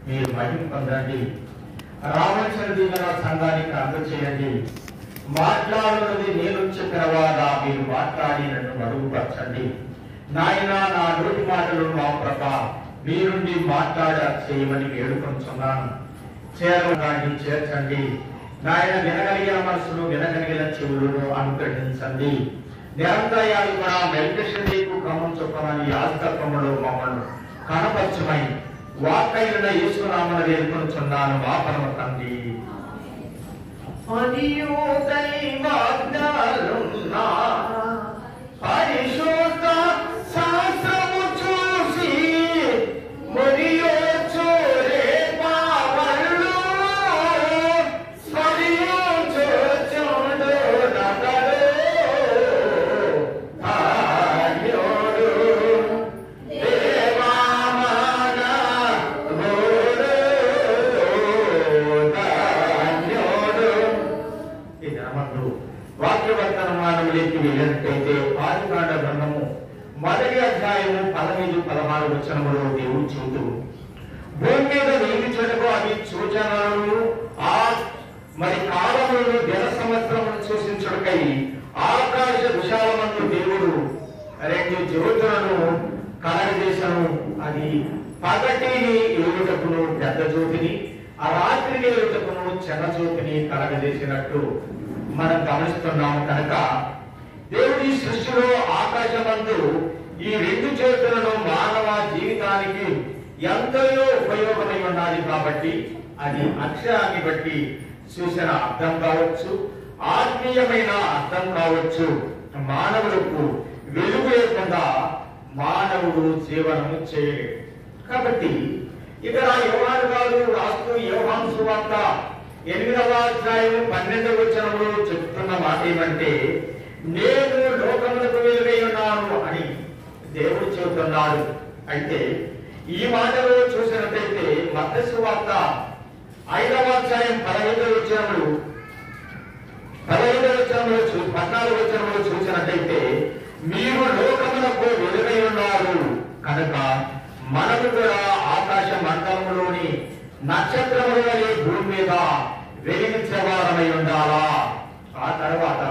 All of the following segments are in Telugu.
మీరు మహిమ పొందండి. రావలసిన దీవెన సంఘానికి అందచేయండి. మాట్లాడున్నది నేను చెప్పిన వారా మీరు మాట్లాడి నన్ను మరుగుపరచండి. నాయన నా నోటి మాటలు మా ప్రభ మీరుండి మాట్లాడ చేయమని వేడుకొంచున్నాను. చేర్చండి నాయన. వినగలిగిన మనసును వినగలిగిన చెవులను అనుగ్రహించండి. నిరంతరాయాలు కూడా మెల్కిషెదెకు క్రమం చొప్పున యాజకత్వములో మమ్మల్ని కనపరచమని వాక్కైన యేసునామమున వేడుకొంచున్నాను మా పరమ తండ్రి. పరిశుద్ధ శాస్త్రము చూసి మరియు చోరే పావళ్ళు మరియు చూచుడు నగరు ధాన్యోడు దేవామన గోడు ధాన్యోడు. ఈ గ్రామంలో వాక్యవర్తమానములోకి వెళ్ళినట్టయితే ఆదికాండ గ్రంథము 1వ అధ్యాయము 15-16 వచనములో దేవుడు చెబుతూ, భూమి మీద నియమించటకు అవి సూచనలు మరి కాలములను దిన సంవత్సరమును సూచించుటకై ఆకాశ విశాలమందు దేవుడు 2 జ్యోతులను కలగజేసను. అది పగటిని ఏలుటకును పెద్ద జ్యోతిని, ఆ రాత్రికి ఏలుటకును చిన్న జ్యోతిని కలగజేసినట్టు మనం గమనిస్తున్నాము. కనుక దేవుడి సృష్టిలో ఆకాశమందు ఈ 2 జ్యోతులను మానవ జీవితానికి ఎంతో ఉపయోగమై ఉన్నది. కాబట్టి అది అక్షరాన్ని బట్టి చూసిన అర్థం కావచ్చు, ఆత్మీయమైన అర్థం కావచ్చు. మానవులకు వెలుగు లేకుండా మానవుడు జీవనము చేయలేడు. కాబట్టి ఇక్కడ యోహాను గారు రాస్తూ యోహాను సువార్త 8వ అధ్యాయం 12వ వచనంలో చెప్తున్న మాట ఏమంటే, నేను లోకములకు వెలుగై ఉన్నాను అని దేవుడు చెబుతున్నాడు. అయితే ఈ మాటలో చూసినట్లయితే మత్తయి సువార్త 5వ అధ్యాయం 15వ వచనంలో 14వ వచనంలో చూసినట్లయితే, మీరు లోకములకు వెలుగై ఉన్నారు కనుక మనకు కూడా ఆకాశ మండలంలోని నక్షత్రముల వలె భూమి మీద వెలిగించేవారమై ఉండాలా. ఆ తర్వాత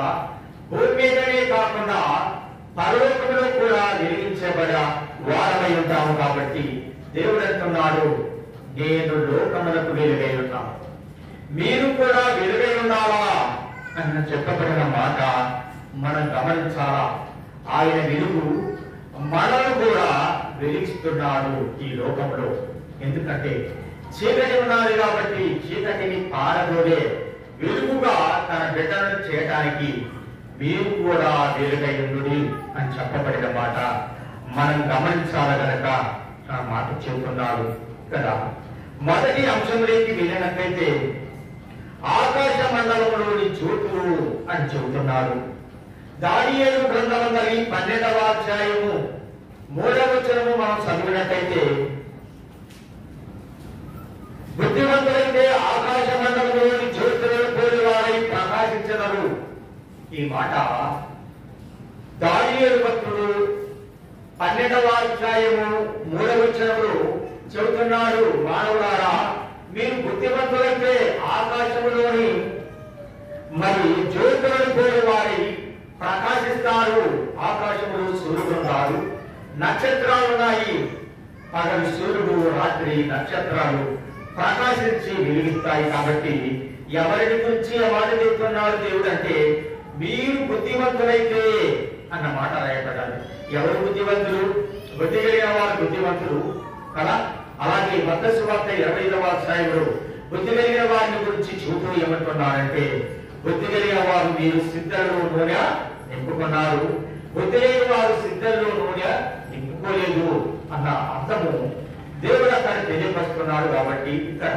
భూమి మీదనే కాకుండా పరలోకములో కూడా వెలిగించబడ వారమై ఉంటాము. కాబట్టి దేవుడు అంటున్నాడు, నేను లోకములకు వెలుగై ఉన్నాను, మీరు కూడా వెలుగై ఉండాలా అని చెప్పబడిన మాట మనం గమనించాలా. ఆయన వెలుగు మనల్ని కూడా వెలిగిస్తున్నాడు ఈ లోకంలో. ఎందుకంటే చీకటి ఉన్నది కాబట్టి చీకటిని పారదోలే వెలుగుగా తన బిడ్డలను చేయడానికి మీరు కూడా వెలుగై ఉండుడి అని చెప్పబడిన మాట మనం గమనించాల గనక ఆ మాట చెబుతున్నాడు కదా. మొదటి అంశంలోకి వెళ్ళినట్లయితే ఆకాశ మండలంలోని జ్యోతులు అని చెబుతున్నాడు. దానియేలు గ్రంథమందలి 12వ అధ్యాయము 3వ వచనము మనం చదివినట్లయితే, బుద్ధిమంతులైతే ఆకాశ మండలంలోని జ్యోతులను పోలి వారై ప్రకాశించరు. ఈ మాట దానియేలు భక్తుడు 12వ అధ్యాయము 3వ వచనంలో చెబుతున్నాడు, మానవులారా మీరు బుద్ధిమంతులైతే ఆకాశములోని మరి జ్యోతులను పోలి వారై ప్రకాశిస్తారు. ఆకాశములో సూర్యుడు ఉన్నాడు, నక్షత్రాలు ఉన్నాయి. పగలు సూర్యుడు, రాత్రి నక్షత్రాలు ప్రకాశించి వెలిగిస్తాయి. కాబట్టి ఎవరిని గురించి ఎవరిని చెప్తున్నాడు దేవుడు అంటే, మీరు బుద్ధిమంతులైతే అన్న మాట రాయబడాలి. ఎవరు బుద్ధిమంతులు? బుద్ధి కలిగిన వారు బుద్ధిమంతులు కదా. అలాగే మత్తయి సువార్త 25వ అధ్యాయంలో బుద్ధి కలిగిన వారిని గురించి చూపుతూ ఏమంటున్నారంటే, బుద్ధి కలిగిన వారు మీరు సిద్ధంలో నూనె నింపుకున్నారు, బుద్ధి లేని వారు సిద్ధంలో నూనె నింపుకోలేదు అన్న అర్థము దేవుడు అక్కడ తెలియపరుస్తున్నాడు. కాబట్టి ఇక్కడ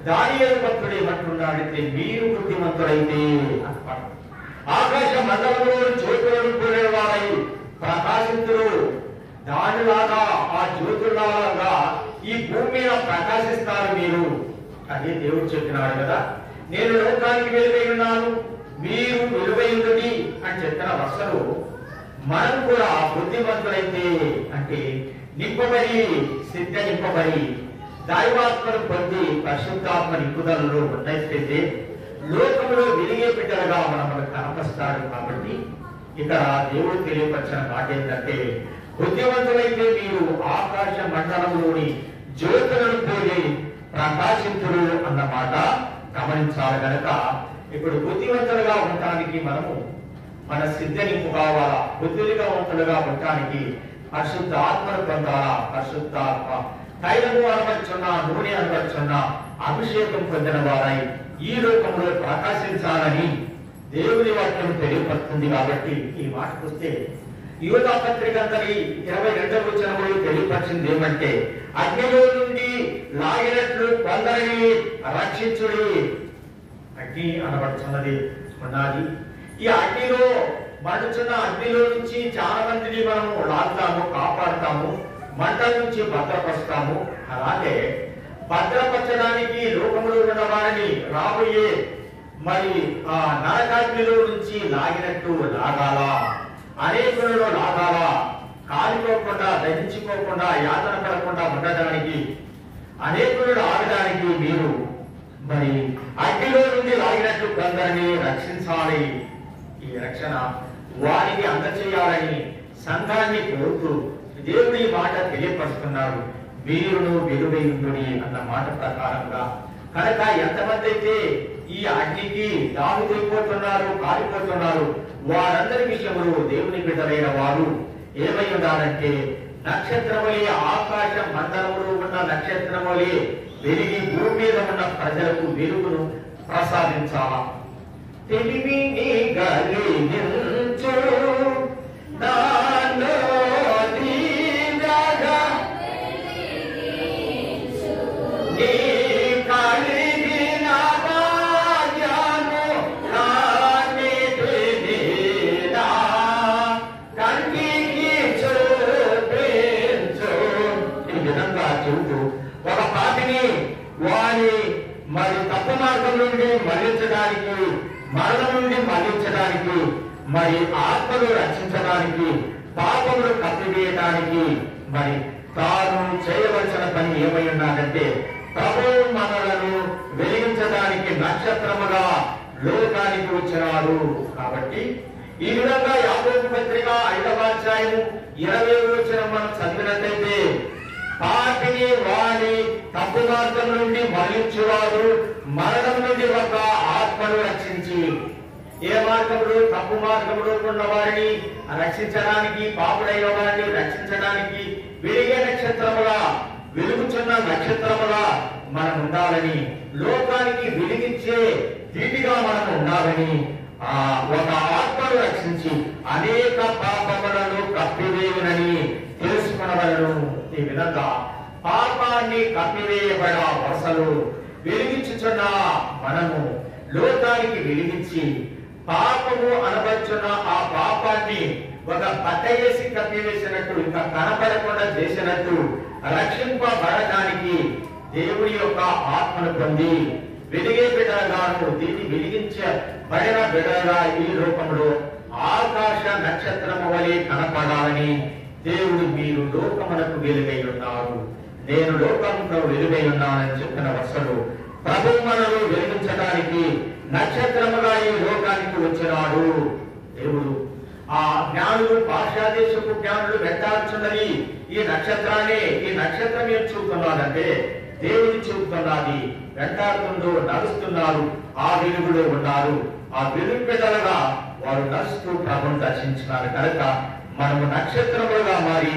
దానియేలు భక్తుడు ఏమంటున్నాడంటే, మీరు బుద్ధిమంతులైతే అన్నమాట. ఆకాశ మండలంలో జ్యోతులను పోలే వారై ప్రకాశించురు. దానిలాగా ఆ జ్యోతులాగా ఈ భూమి మీద ప్రకాశిస్తారు మీరు. అదే దేవుడు చెప్పినాడు కదా, నేను లోకానికి వెలుగై ఉన్నాను, మీరు వెలుగైంది అని చెప్పిన వరుసలో మనం కూడా బుద్ధిమంతులైతే అంటే నింపబడి సిద్ధ నింపబడి దైవాత్మను పొంది పరిశుద్ధాత్మ నిపుణులలో ఉన్నట్లయితే లోకంలో వెలిగే బిడ్డలుగా మనల్ని కనపరుస్తాడు. కాబట్టి ఇక్కడ దేవుడు తెలియపరిచిన మాట ఏంటంటే, బుద్ధివంతులైతే మీరు ఆకాశ మండలంలోని జ్యోతులను పోలి ప్రకాశించుడు అన్న మాట గమనించాలి. కనుక ఇప్పుడు బుద్ధివంతులుగా ఉండటానికి మనము మన సిద్ధనింపు కావాలా. బుద్ధివంతులుగా ఉండటానికి పరిశుద్ధ ఆత్మను పొందాలా. పరిశుద్ధాత్మ తైలము అనబడుచున్న, నూనె అనబడుచున్న అభిషేకం పొందిన వారై ఈ లోకంలో ప్రకాశించాలని దేవుని వాక్యం తెలియపడుతుంది. కాబట్టి ఈ మాటకు వస్తే యూదా పత్రిక 22వ వచనంలో తెలియపరిచింది ఏమంటే, అగ్నిలో నుండి లాగినట్లు కొందరిని రక్షించుడి. అగ్ని అనబడుచున్నది ఉన్నది. ఈ అగ్నిలో మండుచున్న అగ్నిలో నుంచి చాలా మందిని మనము లాగుతాము, కాపాడుతాము, మంటల నుంచి భద్రపరుస్తాము. అలాగే భద్రపరచడానికి లోకంలో ఉన్న వారిని రాబోయే మరి ఆ నరకాగ్నిలో నుంచి లాగినట్టు లాగాలా, అనేకులలో లాగాలా, కాలిపోకుండా దహించుకోకుండా యాతన పడకుండా ఉండడానికి, అనేకులను ఆగడానికి మీరు మరి అగ్నిలో నుండి లాగినట్టు కొందరిని రక్షించాలి. ఈ రక్షణ వారికి అందచేయాలని సంఘాన్ని కోరుతూ దేవుడి మాట తెలియపరుస్తున్నారు. వీరును విలువైందుని అన్న మాట ప్రకారంగా కనుక ఎంతమంది అయితే ఈ అగ్నికి దాగుతైపోతున్నారు, కాలిపోతున్నారు, వారందరి విషయంలో దేవుని బిడ్డలైన వారు ఏమై ఉన్నారంటే, నక్షత్రములే ఆకాశ మండలంలో ఉన్న నక్షత్రములే వెలిగి భూమి మీద ఉన్న ప్రజలకు వెలుగును ప్రసాదించాలా. తెలివిని గలిగించు నాలో దీనగా నీ కలిగిన భాగ్యము నానిదినా కంటికి చూపించు. ఈ విధంగా చెబుతూ ఒక పాపిని వారి మరి తప్పు మార్గం నుండి మళ్లించడానికి, మరణం నుండి మళ్లించడానికి, మరి ఆత్మను రక్షించడానికి, పాపములు కప్పివేయడానికి మరి తాను చేయవలసిన పని ఏమై ఉన్నాడంటే, ప్రభువు మనలను వెలిగించడానికి నక్షత్రముగా లోకానికి వచ్చినాడు. కాబట్టి ఈ విధంగా యాకోబు పత్రిక 5వ అధ్యాయము 20వ వచనం మనం చదివినట్లయితే, పాపిని వారి తప్పు మార్గం నుండి మళ్లించువాడు మరణం నుండి ఒక ఆత్మను రక్షించి, ఏ మార్గంలో తప్పు మార్గంలో ఉన్న వారిని రక్షించడానికి, పాపుడైన వారిని రక్షించడానికి వెలిగే నక్షత్రముగా, వెలుగుచున్న నక్షత్రముగా మనం ఉండాలని, లోకానికి వెలిగించే దీటిగా మనం ఉండాలని, ఒక ఆత్మను రక్షించి అనేక పాపములను కప్పివేయునని తెలుసుకునవలను. ఈ విధంగా పాపాన్ని కప్పివేయబడ వరుసలు వెలిగించుచున్న మనము లోకానికి వెలిగించి, పాపము అనబడుచున్న ఆ పాపాన్ని ఒక బట్ట వేసి కప్పివేసినట్టు, ఇంకా కనపడకుండా చేసినట్టు రక్షింపబడటానికి దేవుడి యొక్క ఆత్మను పొంది వెలిగే బిడ్డగాను, దీన్ని వెలిగించబడిన బిడ్డగా ఈ లోకంలో ఆకాశ నక్షత్రము వలె కనపడాలని దేవుడు, మీరు లోకమునకు వెలుగై ఉన్నారు, నేను లోకంలో వెలుగై ఉన్నానని చెప్పిన వరుసలు ప్రభువు మనలో వెలిగించడానికి నక్షత్రముగా ఈ లోకానికి వచ్చినాడు. దేవుడు ఆ జ్ఞానులు, పాశ్చాదేశపు జ్ఞానులు వెంటాడుచున్నది ఈ నక్షత్రాన్ని. ఈ నక్షత్రం ఏం చూపుతున్నాడంటే, దేవుని చూపుతున్నది. వెంటాడుతుందో నడుస్తున్నారు, ఆ వెలుగులో ఉన్నారు. ఆ వెలుగు బిడ్డలుగా వారు నడుస్తూ ప్రభువును దర్శించినారు. కనుక మనము నక్షత్రములుగా మారి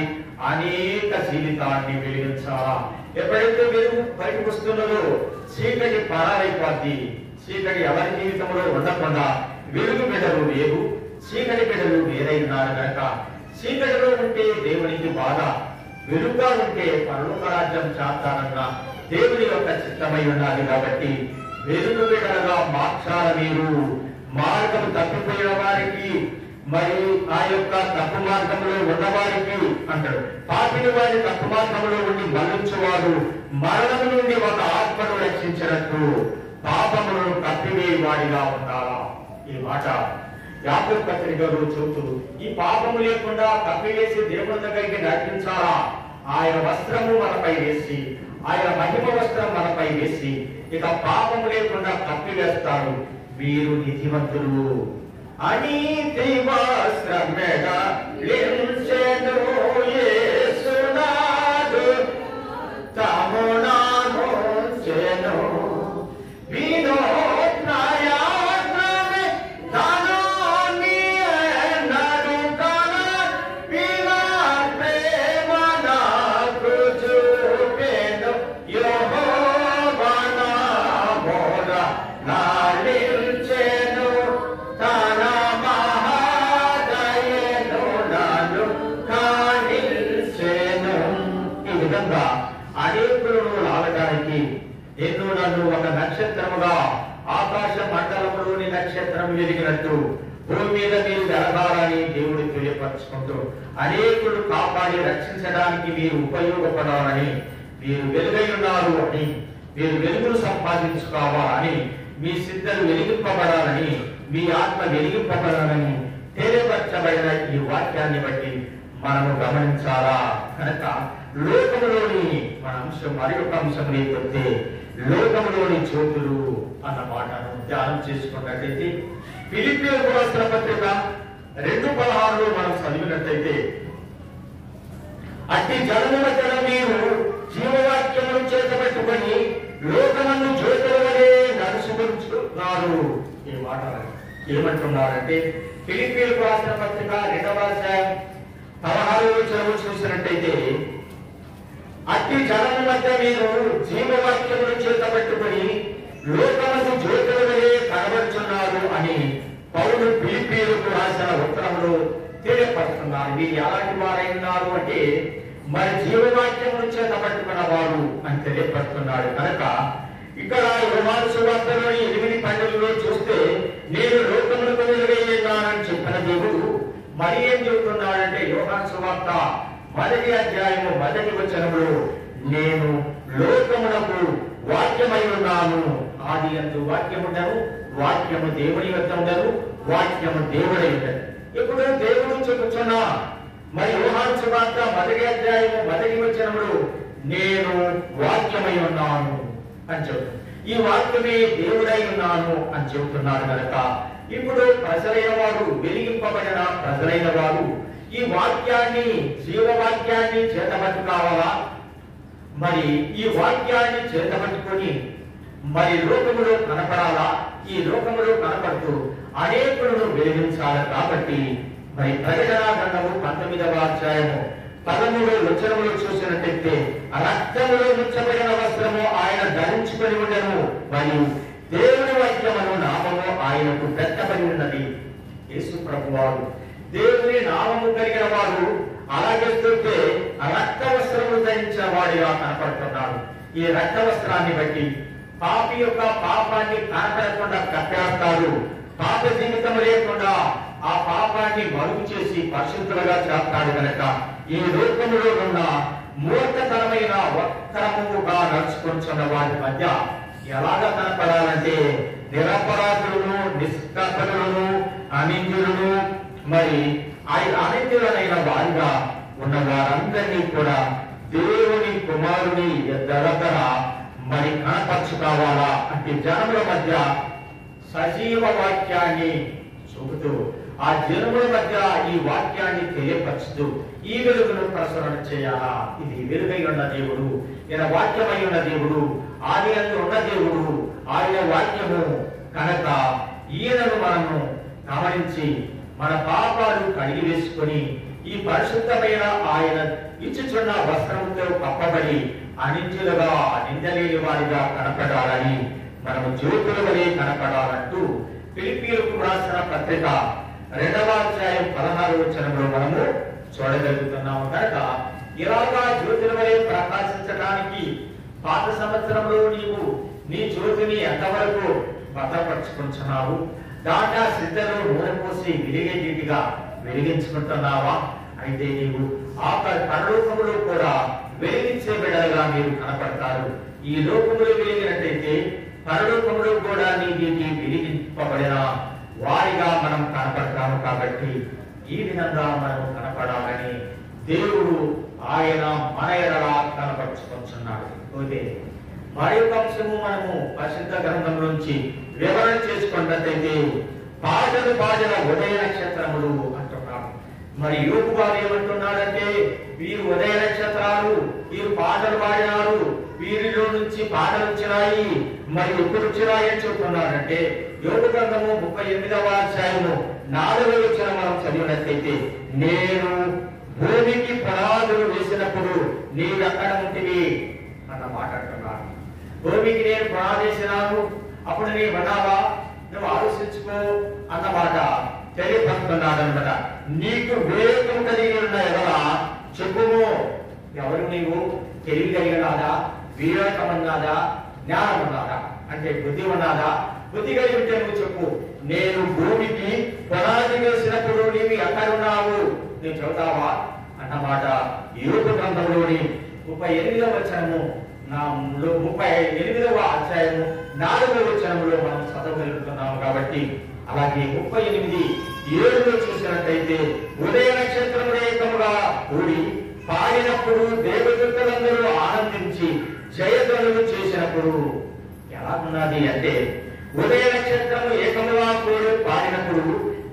అనేక జీవితాన్ని వెలిగించాలా. ఎప్పుడైతే వెలుగు బయటకు వస్తున్నదో చీకటి పరారైపోద్ది. చీకటి ఎవరి జీవితంలో ఉండకుండా వెలుగు బిడ్డలు వేరు, చీకటి బిడ్డలు వేరైనారు. కనుక చీకటిలో ఉంటే దేవునికి బాధ, వెలుగుగా ఉంటే పరలోక రాజ్యం చేస్తానన్న దేవుని యొక్క చిత్తమై ఉన్నది. కాబట్టి వెలుగు బిడ్డలుగా మార్చాల. మీరు మార్గం తప్పిపోయిన వారికి, మరి ఆ యొక్క తప్పు మార్గంలో ఉన్నవారికి అంటాడు, పాపిని వారి తప్పు మార్గంలో ఉండి మళ్లించువాడు మరణం నుండి ఒక ఆత్మను రక్షించినట్టు పాపములను కప్పివేయవాడిగా ఉండాలా. ఈ మాట యాకోబు పత్రికలో చెబుతూ, ఈ పాపము లేకుండా కప్పివేసి దేవుని దగ్గరికి నడిపించాలా. ఆయన వస్త్రము మనపై వేసి, ఆయన మహిమ వస్త్రం మనపై వేసి ఇక పాపము లేకుండా కప్పివేస్తాడు. మీరు నీతిమంతులు అనీతి వస్త్రమెగా లించెను యేసునాథు తమునాను చెను వినోత్నయాత్రమే ధనాని నరుకన వినా ప్రేమనాకు చూపెను యెహోవా నామమున నాలించెను తన మహాదయను నన్ను కానిల్చెను. ఈ విధంగా అనేకులను లాగడానికి ఎన్నో నన్ను ఒక నక్షత్రముగా ఆకాశ మండలంలోని నక్షత్రం వెలిగినట్టు భూమి మీద మీరు వెలగాలని దేవుడు తెలియపరచుకుంటూ అనేకులు కాపాడి రక్షించడానికి మీరు ఉపయోగపడాలని, మీరు వెలుగై ఉన్నారు అని, మీరు వెలుగును సంపాదించుకోవాలని, మీ సిద్ధలు వెలిగింపబడాలని, మీ ఆత్మ వెలిగింపబడాలని తెలియపరచబడిన ఈ వాక్యాన్ని బట్టి మనము గమనించాలా. కనుక లోకములోని మన అంశం మరి ఒక అంశం లేకపోతే లోకములోని జ్యోతులు అన్న మాటను ధ్యానం చేసుకున్నట్లయితే ఫిలిప్పీయులకు రాసిన పత్రిక 2:16 మనం చదివినట్లయితే, అట్టి జనము మధ్యన మీరు జీవవాక్యమును చేతబట్టుకొని లోకమందు జ్యోతుల వలె నడుచుకుంటున్నారు. ఈ మాట ఏమంటున్నారంటే, ఫిలిప్పీయులకు రాసిన పత్రిక 2వ అధ్యాయం 16వ వచనం చూసినట్టయితే, అట్టి జనము మధ్య మీరు జీవవాక్యమును చేతబట్టుకొని లోకమందు జ్యోతుల వలె కనబడుచున్నారు అని పౌలు ఫిలిప్పీయులకు రాసిన ఉత్తరంలో తెలియపరుస్తున్నారు. మీరు ఎలాంటి వారై ఉన్నారు అంటే, మరి జీవవాక్యమును చేతబట్టుకున్న వారు అని తెలియపరుస్తున్నాడు. కనుక ఇక్కడ యోహాను సువార్తలోని 8:12 చూస్తే, నేను లోకములకు వెలుగై ఉన్నానని చెప్పిన దేవుడు మరి ఏం చెబుతున్నాడంటే, యోహాను సువార్త 1వ అధ్యాయము 1వ వచనంలో, నేను లోకమునకు వాక్యమై ఉన్నాను, ఆది యందు వాక్యముండను, వాక్యము దేవుని వద్ద ఉండను, వాక్యము దేవుడై ఉండను. ఇప్పుడు దేవుడు చెబుతున్నా మరి యోహాను సువార్త 1వ అధ్యాయము 1వ వచనంలో, నేను వాక్యమై ఉన్నాను అని చెబుతున్నాడు. ఈ వాక్యమే దేవుడై ఉన్నాను అని చెబుతున్నాడు. కనుక ఇప్పుడు ప్రజలైన వారు, వెలిగింపబడిన ప్రజలైన వారు ఈ వాక్యాన్ని, జీవవాక్యాన్ని చేతబట్టుకోవాలా? మరి ఈ వాక్యాన్ని చేతబట్టుకొని మరి లోకములో కనపడాలా? ఈ లోకములో కనపడుతూ అనేకులను వెలిగించాలి. కాబట్టి మరి ప్రకటన గ్రంథము 19వ అధ్యాయము 13వ వచనములో చూసినట్టయితే, రక్తములో ముంచబడిన వస్త్రము ఆయన ధరించుకొని ఉండెను, మరియు దేవుని వాక్యమును నామము ఆయనకు పెట్టబడి ఉన్నది. యేసు ప్రభువారు దేవుని నామము కలిగిన వాడు అలాగే చూస్తే రక్త వస్త్రములు ధరించిన వాడిగా కనపడుతున్నాడు. ఈ రక్త వస్త్రాన్ని బట్టి పాపి యొక్క పాపాన్ని కనపడకుండా కప్పేస్తాడు. పాప జీవితం లేకుండా ఆ పాపాన్ని మరుగు చేసి పరిశుద్ధులుగా చేస్తాడు. కనుక ఈ లోకములో ఉన్న మూర్ఖతరమైన వక్రముగా నడుచుకుంటున్న వారి మధ్య ఎలాగా కనపడాలంటే, నిరపరాధులను, నిష్కపటులను, అనింద్యులను, మరి అనింద్యులనైన వారిగా ఉన్న వారందరినీ కూడా దేవుని కుమారుని దగ్గర మరి కనపరుచుకోవాలా అంటే, జనముల మధ్య సజీవ వాక్యాన్ని చూపుతూ, ఆ జనముల మధ్య ఈ వాక్యాన్ని తెలియపరుచుతూ ఈ వెలుగును ప్రసరణ చేయాలా. ఇది వెలుగై ఉన్న దేవుడు, ఈయన వాక్యమై ఉన్న దేవుడు, ఆది యందు ఉన్న దేవుడు, ఆయన వాక్యము. కనుక ఈయనను మనము గమనించి మన పాపాలు కడిగి వేసుకొని ఈ పరిశుద్ధమైన ఆయన ఇచ్చుచున్న వస్త్రంతో కప్పబడి అనించులుగా, నిందలేని వారిగా కనపడాలని, మనము జ్యోతుల వలె కనపడాలంటూ ఫిలిప్పీయులకు రాసిన పత్రిక 2వ అధ్యాయం 16వ వచనంలో మనము చూడగలుగుతున్నాము. కనుక ఇలాగా జ్యోతుల వలె ప్రకాశించడానికి పాత సంవత్సరంలో నీవు నీ జ్యోతిని ఎంతవరకు భద్రపరుచుకుంటున్నావు? దాంట్లో శ్రద్ధలో నూనె పోసి వెలిగేటిగా వెలిగించుకుంటున్నావా? అయితే నీవు ఆ పరలోకములో కూడా వెలిగించే బిడ్డలుగా మీరు కనపడతారు. ఈ లోకములో వెలిగినట్టయితే పరలోకములో కూడా నీకు వెలిగింపబడిన వారిగా మనం కనపడతాము. కాబట్టి ఈ విధంగా మనం కనపడాలని దేవుడు ఆయన మన ఎడల కనపరుచుకొంచున్నాడు. పోతే మరి ఒక అంశము మనము పరిశుద్ధ గ్రంథం నుంచి వివరణ చేసుకున్నట్లయితే పాటలు పాడిన ఉదయ నక్షత్రములు అంటున్నాడు. మరి యోగు వారు ఏమంటున్నాడంటే వీరు ఉదయ నక్షత్రాలు, వీరు పాటలు పాడినారు, వీరిలో నుంచి పాటలు వచ్చినాయి, మరి ఎప్పుడు వచ్చినాయి అని చెప్తున్నాడంటే యోగు గ్రంథము 38వ అధ్యాయము 4వ వచనం మనం చదివినట్లయితే నేను భూమికి పునాదులు వేసినప్పుడు నీవు ఎక్కడ ఉంటివి అన్న మాట అంటున్నాడు. భూమికి నేను పునాది వేసినాను, అప్పుడు నీవు విన్నావా, నువ్వు ఆలోచించుకో అన్నమాట తెలియపరుస్తున్నాడు అనమాట. నీకు వివేకం కలిగి ఉన్న ఎవరా చెప్పుము, ఎవరు నీవు, తెలివి కలిగినాదా, వివేకం అన్నాదా, జ్ఞానం అన్నాదా, అంటే బుద్ధి ఉన్నాదా, బుద్ధి కలిగి ఉంటే నువ్వు చెప్పు. నేను భూమికి పునాది వేసినప్పుడు నీవు ఎక్కడున్నావు, నువ్వు చెబుతావా అన్నమాట. యోగు గ్రంథంలోని 38వ వచనము 38వ అధ్యాయము 4వ వచనంలో మనం చదవగలుగుతున్నాము. కాబట్టి అలాగే 38:7లో చూసినట్లయితే ఉదయ నక్షత్రములు ఏకముగా కూడి పాడినప్పుడు దేవదూతలందరూ ఆనందించి జయధ్వనులు చేసినప్పుడు ఎలా ఉన్నది అంటే ఉదయ నక్షత్రము ఏకముగా కూడి పాడినప్పుడు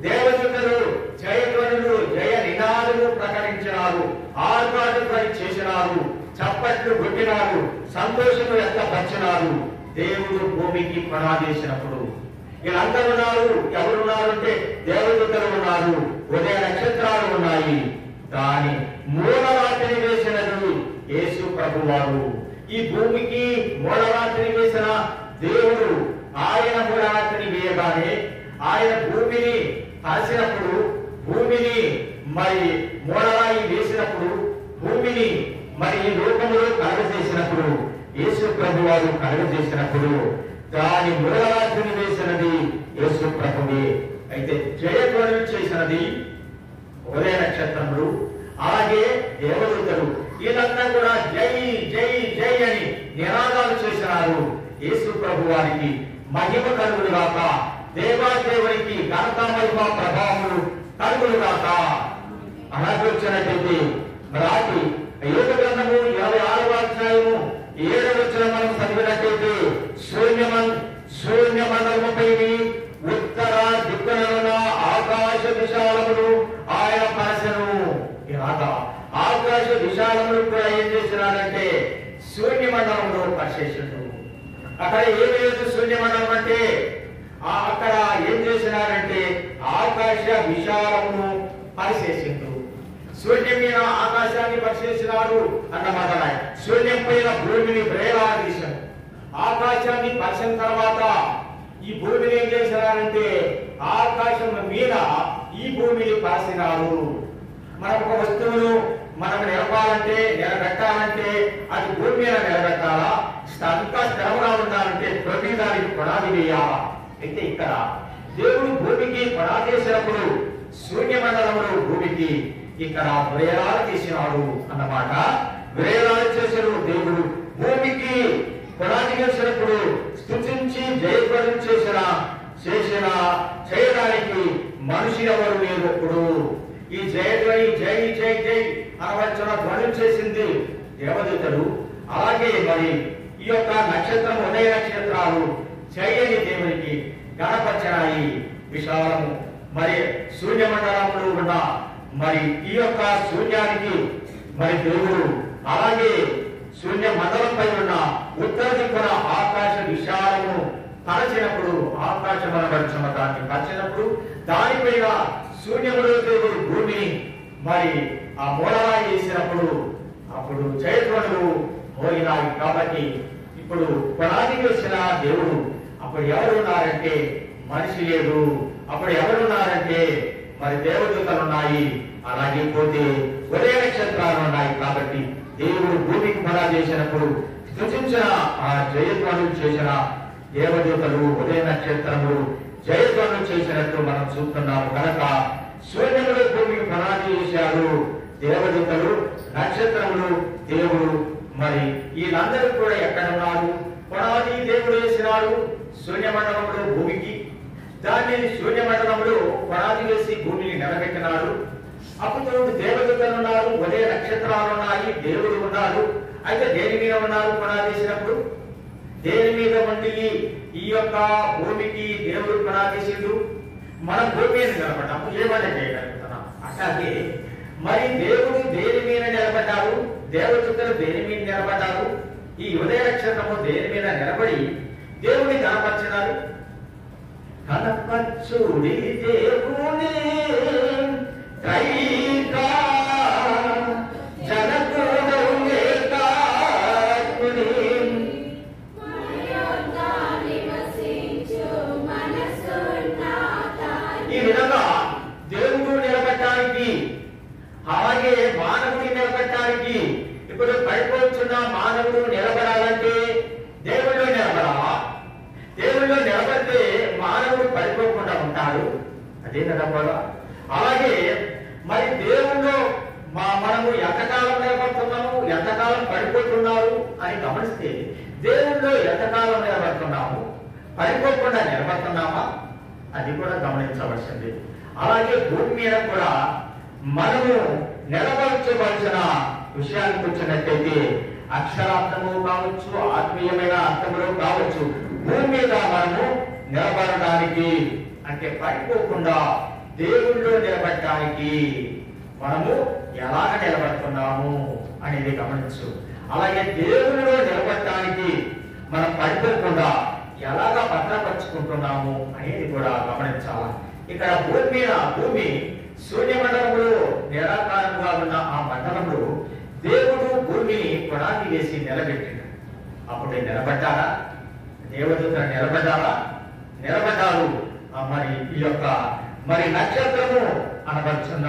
దేవదూతలు జయధ్వనులు జయ నినాదము ప్రకటించినారు, ఆర్భాటపై చేసినారు, చప్పట్లు కొట్టినారు, సంతోషము వ్యక్తపరిచినారు. దేవుడు భూమికి పునాదేసినప్పుడు వీళ్ళందరూ ఉన్నారు. ఎవరున్నారు అంటే దేవదూతలు ఉన్నారు, ఉదయ నక్షత్రాలు ఉన్నాయి. దాని మూలరాతిని వేసినది యేసు ప్రభువారు. ఈ భూమికి మూలరాతిని వేసిన దేవుడు ఆయన మూలరాతిని వేయగానే ఆయన భూమిని కాసినప్పుడు, భూమిని మరి మూలరాయి వేసినప్పుడు, భూమిని మరి ఈ లోకములో కలుగజేసినప్పుడు, యేసు ప్రభువారు కలుగజేసినప్పుడు దాని మూలరాతిని వేసినది యేసు ప్రభువే. అయితే జయధ్వనులు చేసినది ఉదయ నక్షత్రములు, అలాగే దేవదూతలు. వీళ్ళంతా కూడా జై జై జై అని నినాదాలు చేసినారు. యేసు ప్రభు వారికి మహిమ కలుగులు గాక, దేవాదేవునికి ఘనత మహిమ ప్రభావములు కలుగులు గాక. అలాగే వచ్చినట్టయితే రాతి యోగు గ్రంథము 26వ అధ్యాయము 7వ వచనం మనం చదివినట్టయితే శూన్యమండలముపై ఉత్తర దిక్కున ఆకాశ విశాలములు ఆయన పరసను. ఇలాగా ఆకాశ విశాలములు కూడా ఏం చేసినారంటే శూన్యమండలంలో పరిశేషుడు. అక్కడ ఏం లేదు శూన్యమండలం అంటే అక్కడ ఏం చేసినారంటే ఆకాశ విశాలమును పరిశేషించు. శూన్యం మీద ఆకాశాన్ని పరిశీలించినాడు అన్నమాట. శూన్యం పైన భూమిని ప్రేలాడదీశాడు. ఆకాశాన్ని పరిచిన తర్వాత ఈ భూమిని ఏం చేసినారంటే ఆకాశం మీద ఈ భూమిని పరిచినాడు. మనకు ఒక వస్తువును మనం నిలపాలంటే, నిలబెట్టాలంటే అది భూమి మీద నిలబెట్టాలా, ఇంకా స్థిరంగా ఉండాలంటే ప్రతి దానికి పునాది వేయాలా. అయితే ఇక్కడ దేవుడు భూమికి పునాది వేసినప్పుడు శూన్యమండలంలో భూమికి ఇక్కడ విరేలాలు చేసినాడు అన్నమాట. విరేలాలు చేసిన దేవుడు భూమికి పునాది వేసినప్పుడు స్తుతించి జయధ్వనులు చేయడానికి మనిషి ఎవరు లేరు. అప్పుడు ఈ జయధ్వని జై జై జై అనవచ్చిన ధ్వని చేసింది దేవదూతలు. అలాగే మరి ఈ యొక్క నక్షత్రం ఉదయ నక్షత్రాలు చేయని దేవునికి గణపరచనాయి. విశాలము మరి శూన్యమండలంలో ఉన్న మరి ఈ యొక్క శూన్యానికి మరి దేవుడు అలాగే శూన్య మండలంపై ఉన్న ఉత్తర దిక్కున ఆకాశ విశాలము పరచినప్పుడు, ఆకాశం అనబడుచున్న దాన్ని పరిచినప్పుడు దానిపైన శూన్యములో దేవుడు భూమిని మరి ఆ మూలరాయి వేసినప్పుడు అప్పుడు జయధ్వనులు మోగినాయి. కాబట్టి ఇప్పుడు పునాది వేసిన దేవుడు అప్పుడు ఎవరున్నారంటే మనిషి లేదు. అప్పుడు ఎవరున్నారంటే మరి దేవదూతలు ఉన్నాయి, అలాగే పోతే ఉదయ నక్షత్రాలు ఉన్నాయి. కాబట్టి దేవుడు భూమికి పునాది చేసినప్పుడు స్తుతించిన ఆ జయధ్వనులు చేసిన దేవదూతలు ఉదయ నక్షత్రములు జయధ్వనులు చేసినట్టు మనం చూస్తున్నాము. కనుక శూన్యములు భూమికి పునాది చేశారు దేవదూతలు, నక్షత్రములు దేవుడు. మరి వీళ్ళందరూ కూడా ఎక్కడ ఉన్నారు? పునాది దేవుడు వేసినాడు శూన్యమండలంలో భూమికి. దాన్ని శూన్యమండలంలో పునాది వేసి భూమిని నిలబెట్టినాడు. అప్పుడు దేవదూతలు ఉన్నారు, ఉదయ నక్షత్రాలు ఉన్నాయి, దేవుడు ఉన్నాడు. అయితే దేని మీద ఉన్నారు పునాది వేసినప్పుడు? దేని మీద ఉండి ఈ యొక్క భూమికి దేవుడు పునాది వేసిండు? మనం భూమి మీద నిలబడ్డాము, ఏమైనా చేయగలుగుతున్నాం. అట్లాగే మరి దేవుడు దేని మీద నిలబడ్డారు? దేవదూతలు దేని మీద నిలబడ్డారు? ఈ ఉదయ నక్షత్రము దేని మీద నిలబడి దేవుని కనపరిచినారు? కనపరచుడి దేవుని కైకా జనకుడౌనే కాకుని. ఈ విధంగా దేవుడు నిలబడటానికి, అలాగే మానవుడి నిలబడటానికి, ఇప్పుడు పడిపోతున్న మానవుడు నిలబడాలంటే దేవుడిలో నిలబడాలా? దేవుడిలో నిలబడితే మానవుడు పడిపోకుండా ఉంటాడు. అదే కదా కూడా. అలాగే మరి దేవుణ్ణి మనము ఎంతకాలం నిలబడుతున్నాము, ఎంతకాలం పడిపోతున్నారు అని గమనిస్తే దేవుణ్ణిలో ఎంతకాలం నిలబడుతున్నాము, పడిపోకుండా నిలబడుతున్నామా అది కూడా గమనించవలసింది. అలాగే భూమి మీద కూడా మనము నిలబడవలసిన విషయానికి వచ్చినట్టయితే అక్షరార్థము కావచ్చు, ఆత్మీయమైన అర్థములు కావచ్చు, భూమి మీద మనము నిలబడడానికి అంటే పడిపోకుండా దేవుళ్ళో నిలబడటానికి మనము ఎలాగ నిలబడుతున్నాము అనేది గమనించు. అలాగే దేవుళ్ళలో నిలబడటానికి మనం పడిపోకుండా ఎలాగా భద్రపరుచుకుంటున్నాము అనేది కూడా గమనించాలి. ఇక్కడ భూమి శూన్యమండలంలో నిరాకారంగా ఉన్న ఆ మండలంలో దేవుడు భూమిని పునాది వేసి నిలబెట్టిండు. అప్పుడు నిలబడ్డారా? దేవదూతలు నిలబడ్డారు. మరి ఈ యొక్క మరి నక్షత్రము అనబడుచున్న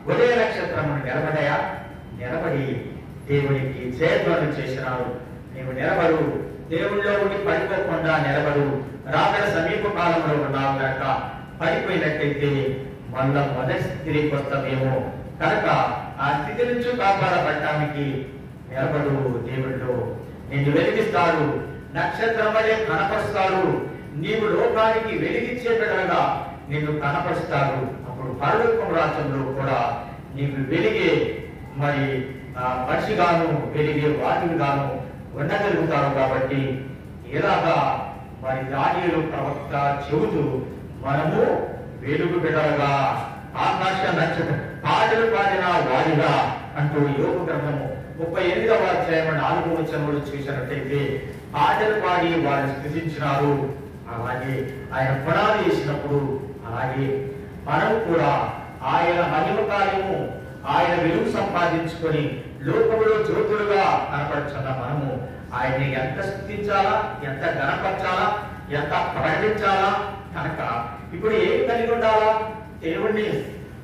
ఉదయ నక్షత్రమును నిలబడి దేవునికి జయధ్వని చేసినారు. నీవు నిలబడు, దేవుళ్ళలో ఉండి పడిపోకుండా నిలబడు. రాగల సమీప కాలంలో ఉన్నావు కనుక పడిపోయినట్టయితే మళ్ళా మొదటి స్థితికి వస్తామేమో కనుక ఆ స్థితి నుంచి కాపాడబడటానికి నిలబడు. దేవుళ్ళు నిన్ను వెలిగిస్తాడు, నక్షత్రం వలె కనపరుస్తాడు. నీవు లోకానికి వెలిగించే బిడ్డలుగా నిన్ను కనపరుస్తాడు. అప్పుడు పరలోకం రాజ్యంలో కూడా నీకు వెలిగే మరి మనిషిగాను, వెలిగే వాటిగాను ఉండగలుగుతారు. కాబట్టి ఇలాగా మరి దానియేలు ప్రవక్త చెబుతూ మనము వెలుగు బిడ్డలుగా ఆకాశ నక్షత్రం పాటలు పాడిన వారిగా అంటూ యోగ గ్రంథము 38వ అధ్యాయం 4వ వచనంలో చూసినట్టయితే పాటలు పాడి వారిని స్తుతించినారు. అలాగే ఆయన పునాది వేసినప్పుడు అలాగే మనం కూడా ఆయన మహిమ కార్యము, ఆయన వెలుగు సంపాదించుకొని లోకములో జ్యోతులుగా కనపడుచున్న మనము ఆయన్ని ఎంత స్తుతించాలా, ఎంత గణపరచాలా, ఎంత ప్రకటించాలా. కనుక ఇప్పుడు ఏం కలిగి ఉండాలా? దేవుణ్ణి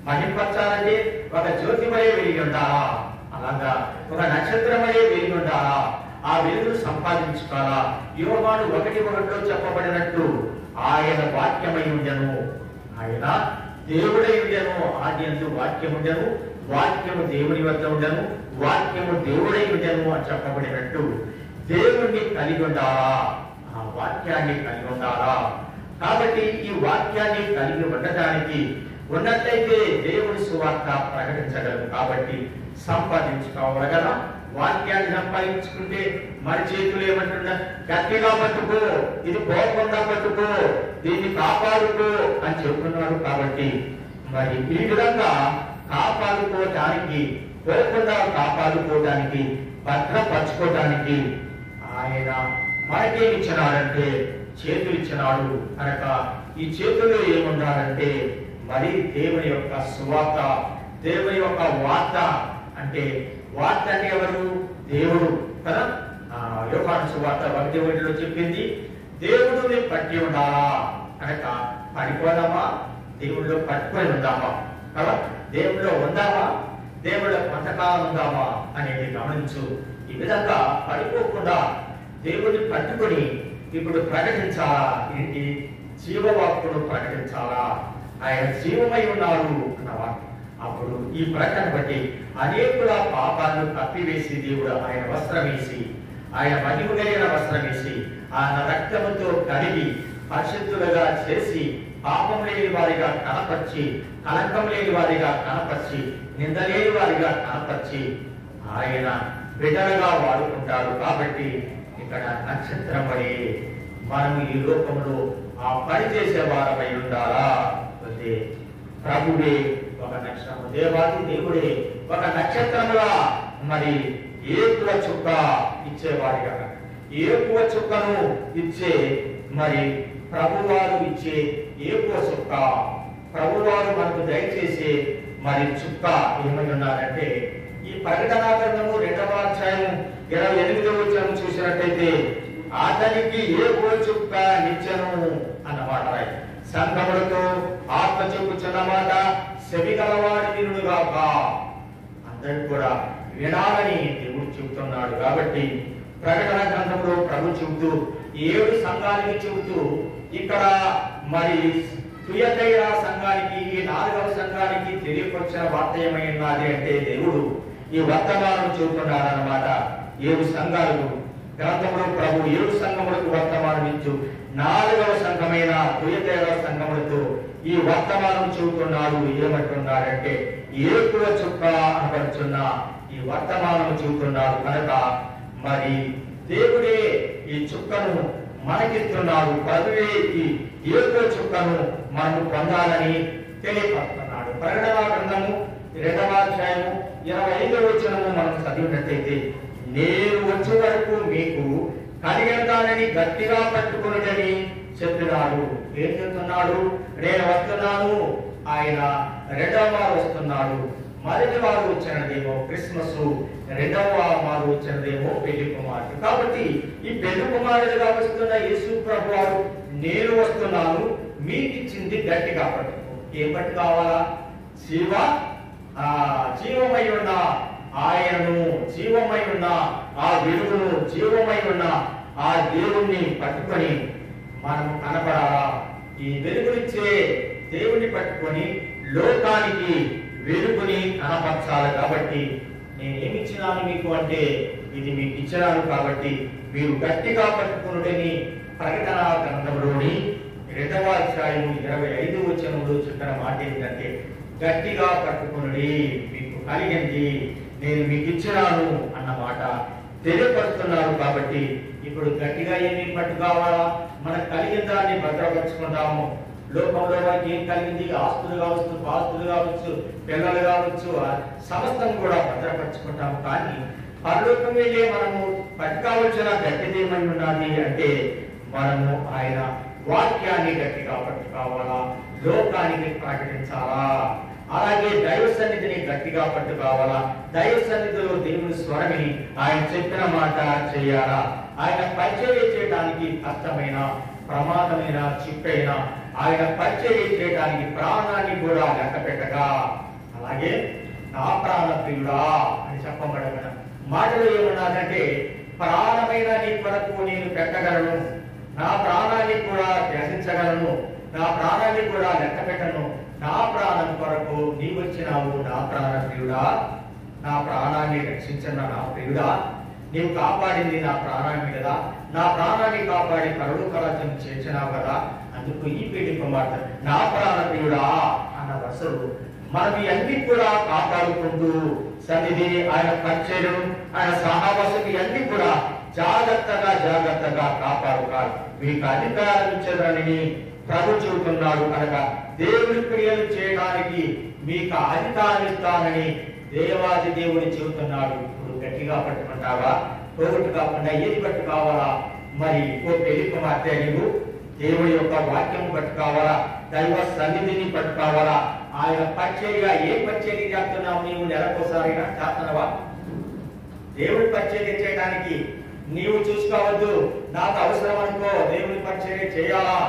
మహిమపరచాలంటే ఒక జ్యోతిమయే వెలిగి ఉండాలా, అలాగా ఒక నక్షత్రమయే వెలిగి ఉండాలా, ఆ వెలుగును సంపాదించుకోవాలా. యోహాను 1:1లో చెప్పబడినట్టు ఆయన వాక్యమై ఉండెను, ఆయన దేవుడై ఉండెను, ఆదియందు వాక్యం ఉండెను, వాక్యము దేవుని వద్ద ఉండెను, వాక్యము దేవుడై ఉండెను అని చెప్పబడినట్టు దేవుణ్ణి కలిగి ఉండాలా, ఆ వాక్యాన్ని కలిగి ఉండాలా. కాబట్టి ఈ వాక్యాన్ని కలిగి ఉండటానికి ఉన్నట్లయితే దేవుని సువార్త ప్రకటించగలరు. కాబట్టి సంపాదించుకోవాలి కదా. వాక్యాన్ని సంపాదించుకుంటే మన చేతులు ఏమంటున్నా, గట్టిగా పట్టుకో, ఇది పోకుండా పట్టుకో, దీన్ని కాపాడుకో అని చెప్తున్నాడు. కాబట్టి మరి ఈ విధంగా కాపాడుకోవటానికి, పోకుండా కాపాడుకోవటానికి, భద్రపరచుకోవటానికి ఆయన మనకేమి ఇచ్చినాడంటే చేతులు ఇచ్చినాడు. కనుక ఈ చేతుల్లో ఏముండాలంటే మరి దేవుని యొక్క సువార్త, దేవుని యొక్క వార్త. అంటే వార్త అంటే ఎవరు? దేవుడు కదా. యోహాను సువార్త 1:1లో చెప్పింది దేవుడిని పట్టి ఉండాలా. కనుక పడిపోదామా? దేవుడిలో పట్టుకొని ఉందామా కదా. దేవుడిలో ఉందామా? దేవుడిలో కొంతకాలం ఉందామా అనేది గమనించు. ఈ విధంగా పడిపోకుండా దేవుడిని పట్టుకొని ఇప్పుడు ప్రకటించాలా. ఏంటి? జీవవాక్కును ప్రకటించాలా. ఆయన జీవమై ఉన్నారు అన్నవాడు. అప్పుడు ఈ ప్రకటన బట్టి అనేకుల పాపాలను కప్పివేసి దేవుడు ఆయన వస్త్రం వేసి, ఆయన మహిమ కలిగిన వస్త్రం వేసి, ఆయన రక్తముతో కడిగి పరిశుద్ధులుగా చేసి, పాపం లేని వారిగా కనపరిచి, కలంకం లేని వారిగా కనపరిచి, నిందలేని వారిగా కనపరిచి ఆయన బిడ్డలుగా వాడుకుంటాడు. కాబట్టి ఇక్కడ నక్షత్రం పడి మనం ఈ లోకంలో ఆ పని చేసే వారమై ఉండాలా. అంటే ప్రభువే ఒక నక్షత్రం, దేవాది దేవుడే ఒక నక్షత్రముగా మరి ఏకువ చుక్క ఇచ్చేవాడిగా, ఏకువ చుక్కను ఇచ్చే మరి ప్రభువారు ఇచ్చే ఏకువ చుక్క, ప్రభువారు మనకు దయచేసే మరి చుక్క ఏమై ఉన్నారంటే ఈ ప్రకటనా గ్రంథము 2వ అధ్యాయం 28వ వచనం చూసినట్టయితే అతనికి ఏకువ చుక్క నిత్యను అన్నమాట. సంఘములతో ఆత్మ చెప్పుచున్నమాట చెవి గలవాడి వినుడుగాక. అందరూ కూడా వినాలని దేవుడు చెబుతున్నాడు. కాబట్టి ప్రకటన గ్రంథంలో ప్రభు చెబుతూ 7 సంఘానికి చెబుతూ ఇక్కడ మరి తుయతైర సంఘానికి, ఈ 4వ సంఘానికి తెలియపరిచిన వార్త ఏమైనది అంటే దేవుడు ఈ వర్తమానం చెబుతున్నాడన్నమాట. 7 సంఘాలు గ్రంథంలో ప్రభు 7 సంఘములకు వర్తమానం ఇచ్చు 4వ సంఘమైన తుయతైర సంఘములతో ఈ వర్తమానం చెబుతున్నాడు. ఏమంటున్నాడంటే ఏకువ చుక్క అనబడుచున్న ఈ వర్తమానం చెబుతున్నాడు. కనుక మరి దేవుడే ఈ చుక్కను మనకిస్తున్నాడు. ప్రభువే ఈ ఏకువ చుక్కను మనము పొందాలని తెలియపడుతున్నాడు. ప్రకటన గ్రంథము 2వ అధ్యాయము 25వ వచనము మనం చదివినట్లయితే నేను వచ్చే వరకు మీకు కలిగినదానని గట్టిగా పట్టుకుని చెప్పినాడు. ఏం చెప్తున్నాడు? నేను వస్తున్నాను, ఆయన 2వ మారు వస్తున్నాడు. మొదటి వారు వచ్చినదేమో క్రిస్మస్, 2వ మారు వచ్చినదేమో పెళ్లి కుమారుడు. కాబట్టి ఈ పెళ్లి కుమారుడుగా వస్తున్న యేసు ప్రభు వారు నేను వస్తున్నాను, మీకు ఇచ్చింది గట్టిగా పట్టుకో. ఏం పట్టు కావాలా? జీవమై ఉన్న ఆయనను, జీవమై ఉన్న ఆ వెలుగును, జీవమై ఉన్న ఆ దేవుణ్ణి పట్టుకొని మనం కనపడాలా. ఈ వెలుగునిచ్చే దేవుణ్ణి పట్టుకొని లోకానికి వెలుగుని కనపరచాలి. కాబట్టి నేనేమిచ్చినాను మీకు అంటే ఇది మీకు ఇచ్చినాను, కాబట్టి మీరు గట్టిగా పట్టుకునుడని ప్రకటన గ్రంథంలోని 2వ అధ్యాయం 25వ వచనంలో చెప్పిన మాట ఏంటంటే గట్టిగా పట్టుకునుడి, మీకు కలిగింది, నేను మీకు ఇచ్చినాను అన్నమాట తెలియపరుస్తున్నారు. కాబట్టి ఇప్పుడు గట్టిగా ఏమి పట్టు కావాలా? మనకు కలిగిన దాన్ని భద్రపరుచుకుంటాము. లోకంలో వారికి ఏం కలిగింది? ఆస్తులు కావచ్చు, పాస్తులు కావచ్చు, పిల్లలు కావచ్చు, సమస్తం కూడా భద్రపరుచుకుంటాము. కానీ పరలోకం వెళ్ళే మనము పట్టుకోవాల్సిన గట్టిదేమై ఉన్నది అంటే మనము ఆయన వాక్యాన్ని గట్టిగా పట్టుకోవాలా, లోకానికి ప్రకటించాలా. అలాగే దైవ సన్నిధిని గట్టిగా పట్టుకోవాలా. దైవ సన్నిధిలో దేవుని స్వరమిని ఆయన చెప్పిన మాట చేయాలా. ఆయన పరిచర్య చేయడానికి కష్టమైన, ప్రమాదమైన, చిక్కైన ఆయన పరిచర్య చేయడానికి ప్రాణాన్ని కూడా లెక్క పెట్టగా, అలాగే నా ప్రాణ ప్రియుడా అని చెప్పబడిన మాటలు ఏమన్నాదంటే ప్రాణమైన నీ కొరకు నేను పెట్టగలను, నా ప్రాణాన్ని కూడా త్యజించగలను, నా ప్రాణాన్ని కూడా లెక్క పెట్టను, నా ప్రాణం కొరకు నీ వచ్చినావు నా ప్రాణ ప్రియుడా, నా ప్రాణాన్ని రక్షించిన నా ప్రియుడా, నీవు కాపాడింది నా ప్రాణాన్ని కదా, నా ప్రాణాన్ని కాపాడి పరలోక రాజ్యం చేర్చినావు కదా. అందుకు ఈ పెళ్లి కుమార్తె నా ప్రాణ ప్రియుడా అన్న వరుసలు మనం అన్ని కూడా కాపాడుకుంటూ సన్నిధి, ఆయన పరిచయం, ఆయన సహవాసం అన్ని కూడా జాగ్రత్తగా కాపాడుకోవాలి. మీకు అధికారం ఇచ్చేదానిని ప్రభు చెబుతున్నాడు. కనుక దేవుని క్రియలు చేయడానికి మీకు అధికారం ఇస్తానని దేవాది దేవుడు చెబుతున్నాడు. ఇప్పుడు గట్టిగా పట్టుకుంటావా? పోగొట్టు కాకుండా ఏది పట్టు కావాలా? మరి ఓ పెళ్లి కుమార్తె నీవు దేవుడి యొక్క వాక్యం పట్టు కావాలా, దైవ సన్నిధిని పట్టు కావాలా. ఆయన పరిచర్య ఏ పరిచర్య చేస్తున్నావు? నీవు నెలకోసారి చేస్తున్నావా? దేవుడి పరిచర్య చేయడానికి నీవు చూసుకోవద్దు, నాకు అవసరం అనుకో దేవుడి పరిచర్య చేయాలా,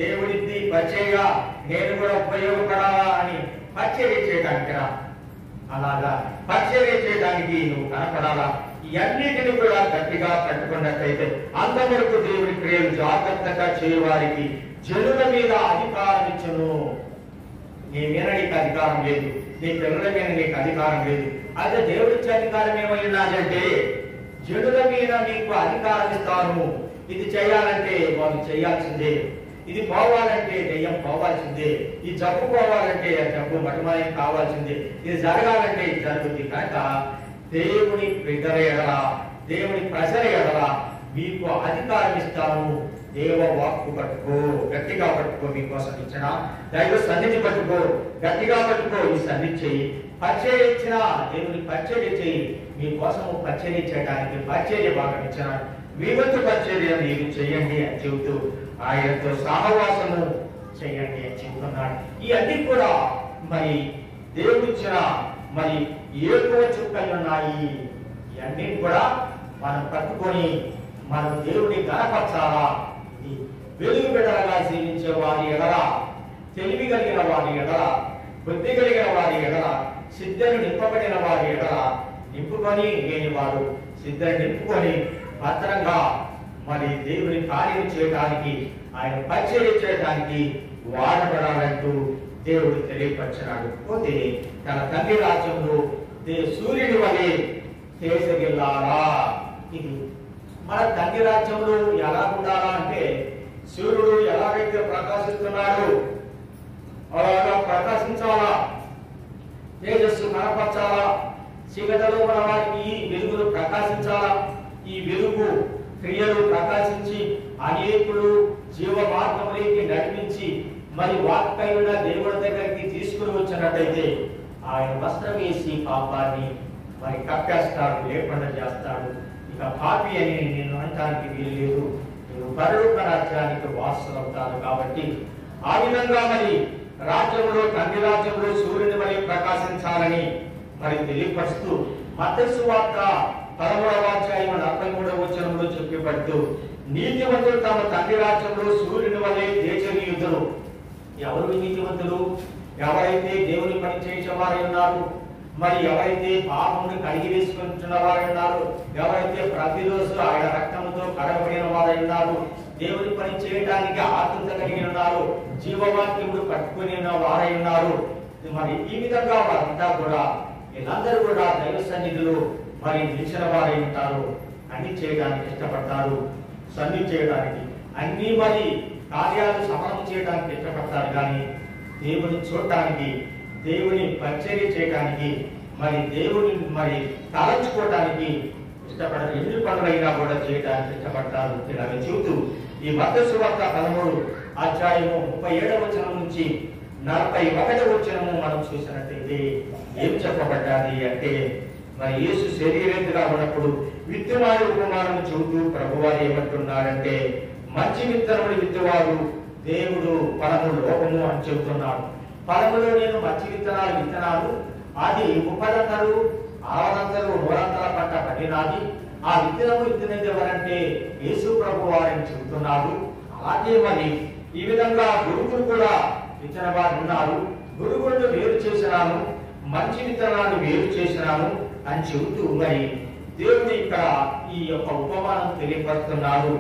దేవుడిది పరిచర్య నేను కూడా ఉపయోగపడాలా అని పరిచర్య చేయడానికి రా. అలాగా పరిచర్య చేయడానికి నువ్వు కనపడాలా. ఇవన్నిటిని కూడా గట్టిగా పట్టుకున్నట్లయితే అంతవరకు దేవుడి క్రియలు జాగ్రత్తగా చేయవారికి జనుల మీద అధికారం ఇచ్చును. నీ మీద నీకు అధికారం లేదు, నీ పిల్లల మీద నీకు అధికారం లేదు. అదే దేవుడిచ్చే అధికారం ఏమైనాదంటే జనుల మీద నీకు అధికారం ఇస్తాను. ఇది చేయాలంటే వాళ్ళు చేయాల్సిందే, ఇది పోవాలంటే దెయ్యం పోవాల్సిందే, ఈ జబ్బు పోవాలంటే ఆ జబ్బు మటుమాయం కావాల్సిందే, ఇది జరగాలంటే ఇది జరుగుతుంది. కనుక దేవుని బిడ్డల ఎడల, దేవుని ప్రజల ఎడల మీకు అధికారం ఇస్తాను. దేవ వాక్కు పట్టుకో, గట్టిగా పట్టుకో. మీకోసం ఇచ్చిన దైవ సన్నిధి పట్టుకో, గట్టిగా పట్టుకో. ఈ సన్నిధి చెయ్యి. పరిచర్య ఇచ్చిన దేవుని పరిచర్య చెయ్యి. మీకోసము పరిచర్య చేయడానికి పరిచర్య భాగం ఇచ్చిన మీ వంతు పరిచర్య మీరు చెయ్యండి అని చెబుతూ ఆయనతో సహవాసము చెయ్యండి అని చెబుతున్నాడు. ఈ అన్ని కూడా మరి దేవుడిచ్చిన మరి ఏకువ చుక్కలు ఉన్నాయి. ఇవన్నీ కూడా మనం పట్టుకొని మనం దేవుని గణపరచాలా. ఇది వెలుగు బిడ్డలుగా జీవించే వారి ఎడల, తెలివి కలిగిన వారి ఎడల, బుద్ధి కలిగిన వారి ఎడల, సిద్ధను నింపబడిన వారి ఎడల, నింపుకొని లేని వారు సిద్ధను నింపుకొని భద్రంగా మరి దేవుని కార్యం చేయడానికి, ఆయన పరిచర్య చేయడానికి వాడబడాలంటూ దేవుడు తెలియపరిచినాడు. పోతే తన తండ్రి రాజ్యంలో సూర్యుని వలె తేజగిల్లారా. ఇది మన తండ్రి రాజ్యంలో ఎలా ఉండాలా అంటే, సూర్యుడు ఎలాగైతే ప్రకాశిస్తున్నాడు అలాగా ప్రకాశించాలా, తేజస్సు కనపరచాలా. చీకటిలో మన వారికి ఈ వెలుగులు ప్రకాశించాలా. ఈ వెలుగు క్రియలు ప్రకాశించి అనేకులు జీవ మార్గంలోకి నడిపించి మరి వాక్యమైన దేవుడి దగ్గరికి తీసుకుని వచ్చినట్టయితే ఆయన వస్త్రం వేసి పాపాన్ని మరి కప్పేస్తాడు, లేకుండా చేస్తాడు. ఇక పాపి అని నేను అనటానికి వీలు లేదు. నేను పరలోక రాజ్యానికి వారసులవుతాను. కాబట్టి ఆ విధంగా మరి రాజ్యంలో, తండ్రి రాజ్యంలో సూర్యుని మరి ప్రకాశించాలని మరి తెలియపరుస్తూ మత్తయి సువార్త 13వ అధ్యాయం 43వ వచనంలో చెప్పబడుతూ, నీతివంతులు తమ తండ్రి రాజ్యంలో సూర్యుని వలె తేజనీయుతులు. ఎవరు నీతివంతులు? ఎవరైతే దేవుని పని చేసేవారై ఉన్నారు, మరి ఎవరైతే పాపమును కడిగి వేసుకుంటున్న వారై ఉన్నారు, ఎవరైతే ప్రతిరోజు ఆయన రక్తంతో కడగబడిన వారై ఉన్నారు, దేవుని పని చేయడానికి ఆతృత కలిగి ఉన్నారు, జీవవాక్యములు పట్టుకుని ఉన్న వారై ఉన్నారు. మరి ఈ విధంగా వారంతా కూడా, వీళ్ళందరూ కూడా దైవ సన్నిధిలో మరి నిలిచిన వారై ఉంటారు. అన్ని చేయడానికి ఇష్టపడతారు, సన్నిధి చేయడానికి, అన్ని మరి కార్యాలు సమరం చేయడానికి ఇష్టపడతారు. కానీ దేవుని చూడటానికి, దేవుని పరిచర్య చేయడానికి, మరి దేవుని మరి తలంచుకోవడానికి ఇష్టపడరు. ఎన్ని పనులైనా కూడా చేయడానికి ఇష్టపడతారు. ఇలాగ చెబుతూ ఈ మత్తయి సువార్త 13వ అధ్యాయము 37వ వచనం నుంచి 41వ వచనము మనం చూసినట్లయితే ఏం చెప్పబడ్డాది అంటే, మరి యేసు శరీరేంద్రుగా ఉన్నప్పుడు విత్తువారి ఉపమానము చెబుతూ ప్రభువారు ఏమంటున్నారంటే, మంచి విత్తనములు విత్తువారు దేవుడు, ఫలము లోకము అని చెబుతున్నాడు. ఫలములో నేను మంచి విత్తనాలు విత్తనాలు, అది 30 60 100 పంట పండినాది. ఆ విత్తనము విత్తినది ఎవరంటే యేసు ప్రభువారని చెబుతున్నాడు. అలాగే మరి ఈ విధంగా గురువులు కూడా విత్తన వారు ఉన్నారు. గురువులను వేరు చేసినాను, మంచి విత్తనాలు వేరు చేసినాను అని చెబుతూ మరి దేవుడు ఇక్కడ ఈ యొక్క ఉపమానం తెలియపరుస్తున్నాడు.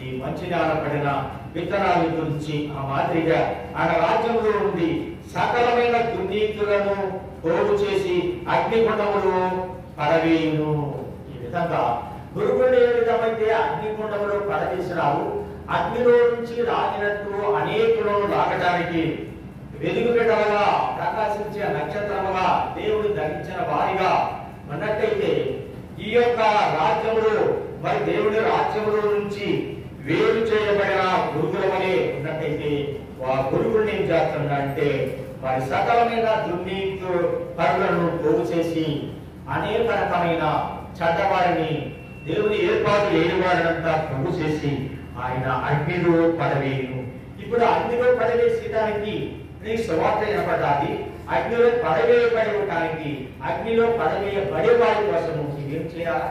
ఈ మంచి నేల పడిన విత్తనాల గురించి ఆ మాదిరిగా ఆయన రాజ్యంలో ఉండి సకలమైన దుర్నీతులను పోగు చేసి అగ్నిగుండములు పడవేయును. ఈ విధంగా గురువులు ఏ విధమైతే అగ్నిగుండములు పడవేసినావు, అగ్నిలో నుంచి రాగినట్టు అనేకులను లాగడానికి వెలుగు బిడ్డలుగా ప్రకాశించే నక్షత్రముగా దేవుడు ధరించిన వారిగా ఉన్నట్టయితే, ఈ యొక్క రాజ్యములు మరి దేవుడి రాజ్యముల నుంచి వేరు చేయబడిన గురుగుల వలె ఉన్నట్టయితే, ఆ గురుగులు ఏం చేస్తున్నాడంటే మరి సకలమైన దుర్నీతు పరులను పోగు చేసి అనేక రకమైన చెడ్డవారిని, దేవుని ఏర్పాటు లేని వారినంతా పోగు చేసి ఆయన అగ్నిలో పడవేయును. ఇప్పుడు అగ్నిలో పడవేసేయడానికి నీకు సువార్త వినపడాలి. అగ్నిలో పడవేయబడి ఉండడానికి, అగ్నిలో పడవేయబడే వారి కోసము ఏం చేయాలా?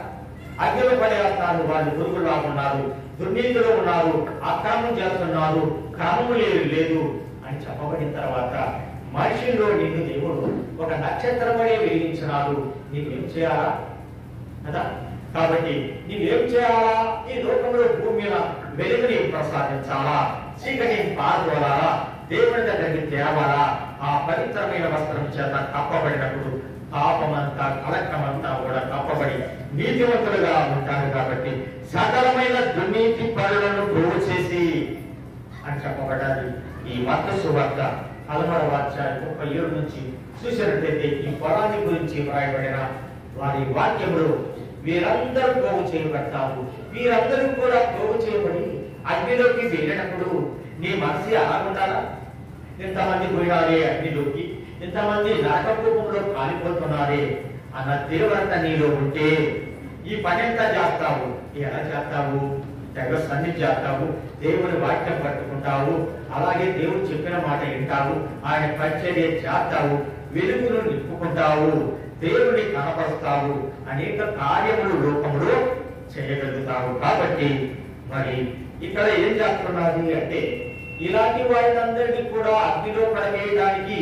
అగ్నిలో పడేస్తారు. వాళ్ళు గురుగులా ఉన్నారు, దుర్నీతిలో ఉన్నారు, అక్రమం చేస్తున్నారు, క్రమము లేదు అని చెప్పబడిన తర్వాత మనిషిలో నిన్ను దేవుడు ఒక నక్షత్రం వలె వెలిగించినాడు. నీకు ఏం చేయాలా కదా? కాబట్టి నీవేం చేయాలా? ఈ లోకంలో భూమి మీద వెలుగుని ప్రసాదించాలా, చీకటిని పాల్గొనాలా, దేవుని దగ్గరికి తేవాలా. ఆ పవిత్రమైన వస్త్రం చేత కప్పబడినప్పుడు పాపమంతా కలక్కమంతా కూడా కప్పబడి నీతివంతులుగా ఉంటారు. కాబట్టి సకలమైన దుర్నీతి పనులను పోగు చేసి అని చెప్పబడ్డాది. ఈ మత్తయి సువార్త 16వ అధ్యాయం 37 నుంచి చూసినట్లయితే ఈ పొలాన్ని గురించి వ్రాయబడిన వారి వాక్యములు, వీరందరూ పోగు చేయబడతారు, వీరందరూ కూడా పోగు చేయబడి అగ్నిలోకి వెళ్ళినప్పుడు నీ మనసు ఎలా ఉండాలా? ఇంతమంది పోయినారే అగ్నిలోకి, ఇంతమంది నరకకూపంలో కాలిపోతున్నారే అన్న తీవ్రత నీలో ఉంటే ఈ పని ఎంత చేస్తావు? ఎలా చేస్తావు? తెగ సన్నిధి చేస్తావు, దేవుని వాక్యం పట్టుకుంటావు, అలాగే దేవుడు చెప్పిన మాట వింటావు, ఆయన పరిచర్య చేస్తావు, వెలుగును నింపుకుంటావు, దేవుని కనపరుస్తావు, అనేక కార్యములు లోకంలో చేయగలుగుతావు. కాబట్టి మరి ఇక్కడ ఏం చేస్తున్నది అంటే ఇలాంటి వారినందరినీ కూడా అగ్నిలో పడవేయడానికి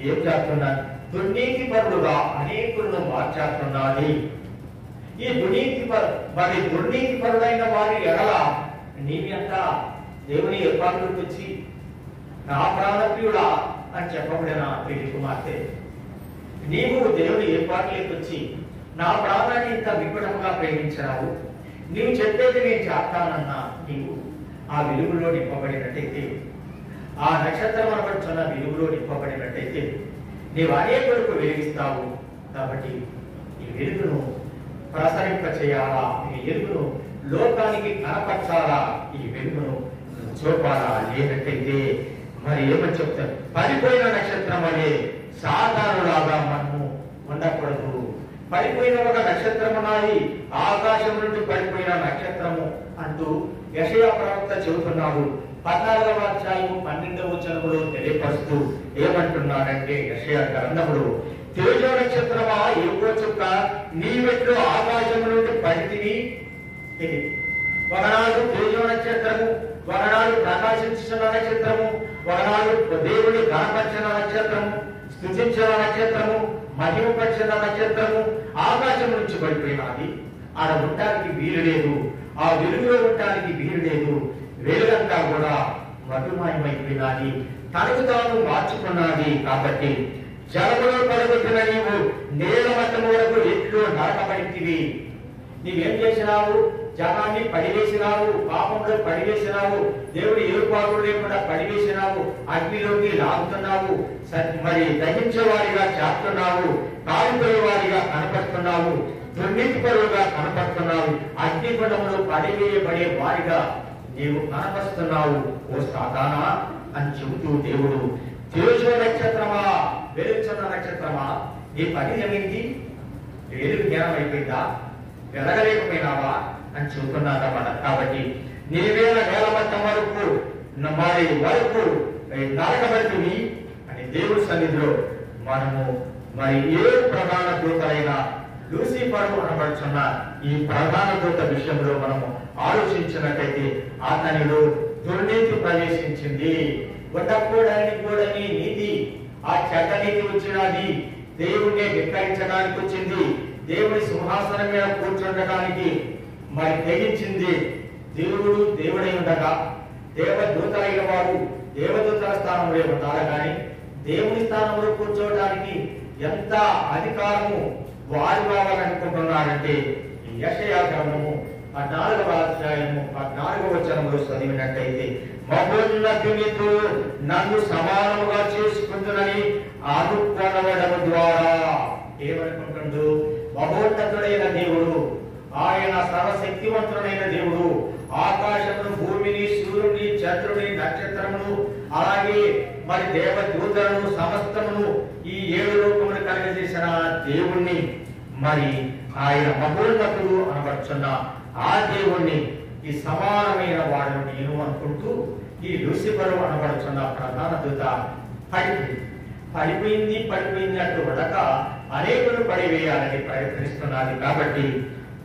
ఏం చేస్తున్నారు? దుర్నీతి పరులుగా అనేకులను మార్చేస్తున్నది. ఈ దుర్నీతి పరులైన వారి ఎడల నీవి అంతా దేవుని ఏర్పాటులోకి వచ్చి నా ప్రాణప్రియుడా అని చెప్పబడిన ప్రియ కుమార్తె, నీవు దేవుని ఏర్పాటులోకి వచ్చి నా ప్రాణాన్ని ఇంత విపులంగా ప్రేమించావు, నీవు చెప్పేది నేను చేస్తానన్నా నీవు ఆ వెలుగులో నింపబడినట్టయితే, ఆ నక్షత్రం అనబడుచున్న వెలుగులో నింపబడినట్టయితే నీవు అనేకులకు వెలిగిస్తావు. కాబట్టి ఈ వెలుగును ప్రసరింప చేయాలా, ఈ వెలుగును లోకానికి కనపరచాలా, ఈ వెలుగును చూపాలా. లేనట్టయితే మరి ఏమని చెప్తారు? పడిపోయిన నక్షత్రం అనే సాధారణలాగా మనము ఉండకూడదు. పడిపోయిన ఒక నక్షత్రము నాది, ఆకాశం నుండి పడిపోయిన నక్షత్రము అంటూ యెషయా ప్రవక్త చెబుతున్నాడు. 14వ అధ్యాయము 12వ వచనములో తెలియపరుస్తూ ఏమంటున్నాడంటే యెషయా గ్రంథములో, తేజో నక్షత్రమా ఏకో చుక్క నీవెట్లు ఆకాశం నుండి పడితివి. ఒకనాడు తేజో నక్షత్రము, ఒకనాడు ప్రకాశించిన నక్షత్రము, ఒకనాడు దేవుని గణపరిచిన నక్షత్రము, స్తుతించిన నక్షత్రము, మహిమపరిచిన నక్షత్రము ఆకాశం నుంచి పడిపోయినది. ఆడ ఉండటానికి వీలు లేదు, ఆ వెలుగులో ఉండటానికి వీలు లేదు. వెలుగంతా కూడా మధుమయమైపోయినది, తనకు తాను మార్చుకున్నది. కాబట్టి జలములో పడగొట్టిన నీవు నేల మట్టము వరకు ఎట్లు నరకబడితివి. నీవేం చేసినావు? జనాన్ని పడివేసినావు, పాపంలో పడివేసినావు, దేవుడి ఏర్పాటు లేకుండా పడివేసినావు, అగ్నిలోకి లాగుతున్నావు, మరి దహించే వారిగా చేస్తున్నావు, కాలిపోయే వారిగా కనపడుతున్నావు, దుర్నీతిపరులుగా కనపడుతున్నావు, అగ్నిగుండంలో పడివేయబడే వారిగా నీవు కనపరుస్తున్నావు. ఓ సాతానా అని చెబుతూ దేవుడు, తేజో నక్షత్రమా, వెలుగుచున్న నక్షత్రమా, నీ పని ఏమైంది? వెలుగు జ్ఞానం అయిపోయిందా? వెలగలేకపోయినావా అని చెబుతున్నారన్నమాట. కాబట్టి నీవేళ నేలమట్టం వరకు మరి వరకు నరకబడితివి అని దేవుడి సన్నిధిలో మనము మరి ఏ ప్రధాన దూతలైన లూసిఫరు అనబడుచున్న ఈ ప్రధాన దూత విషయంలో మనము ఆలోచించినట్టయితే అతనిలో దుర్నీతి ప్రవేశించింది. ఉండకూడని నీతి, ఆ చెడ్డ నీతి వచ్చినది, దేవుణ్ణి ధిక్కరించడానికి వచ్చింది, దేవుడి సింహాసనం మీద కూర్చుండడానికి మరి తెగించింది. దేవుడు దేవుడై ఉండగా దేవదూతలైన వారు దేవదూతల స్థానంలో ఉండాలి, కానీ దేవుని స్థానంలో కూర్చోవడానికి ఎంత అధికారము వారు కావాలనుకుంటున్నారంటే యెషయా గ్రంథము 14వ అధ్యాయము 14వ వచనంలో చదివినట్టయితే, మహోన్నతునితో నన్ను సమానముగా చేసుకుంటునని అనుకొనవడం ద్వారా ఏమనుకుంటుండు? మహోన్నతుడైన దేవుడు, ఆయన సర్వశక్తివంతుడైన దేవుడు, ఆకాశమును, భూమిని, సూర్యుని, చంద్రుని, నక్షత్రమును, అలాగే మరి దేవదూతలను సమస్తమును, ఈ 7 లోకములు కలగజేసిన దేవుణ్ణి, మరి ఆయన మహోన్నతుడు అనబడుచున్న ఆ దేవుణ్ణి ఈ సమానమైన వాడు నేను అనుకుంటూ ఈ లూసిఫరు అనబడుచున్న ప్రధాన దూత పడిపోయింది అంటూ ఉండక అనేకులు పడివేయాలని ప్రయత్నిస్తున్నది. కాబట్టి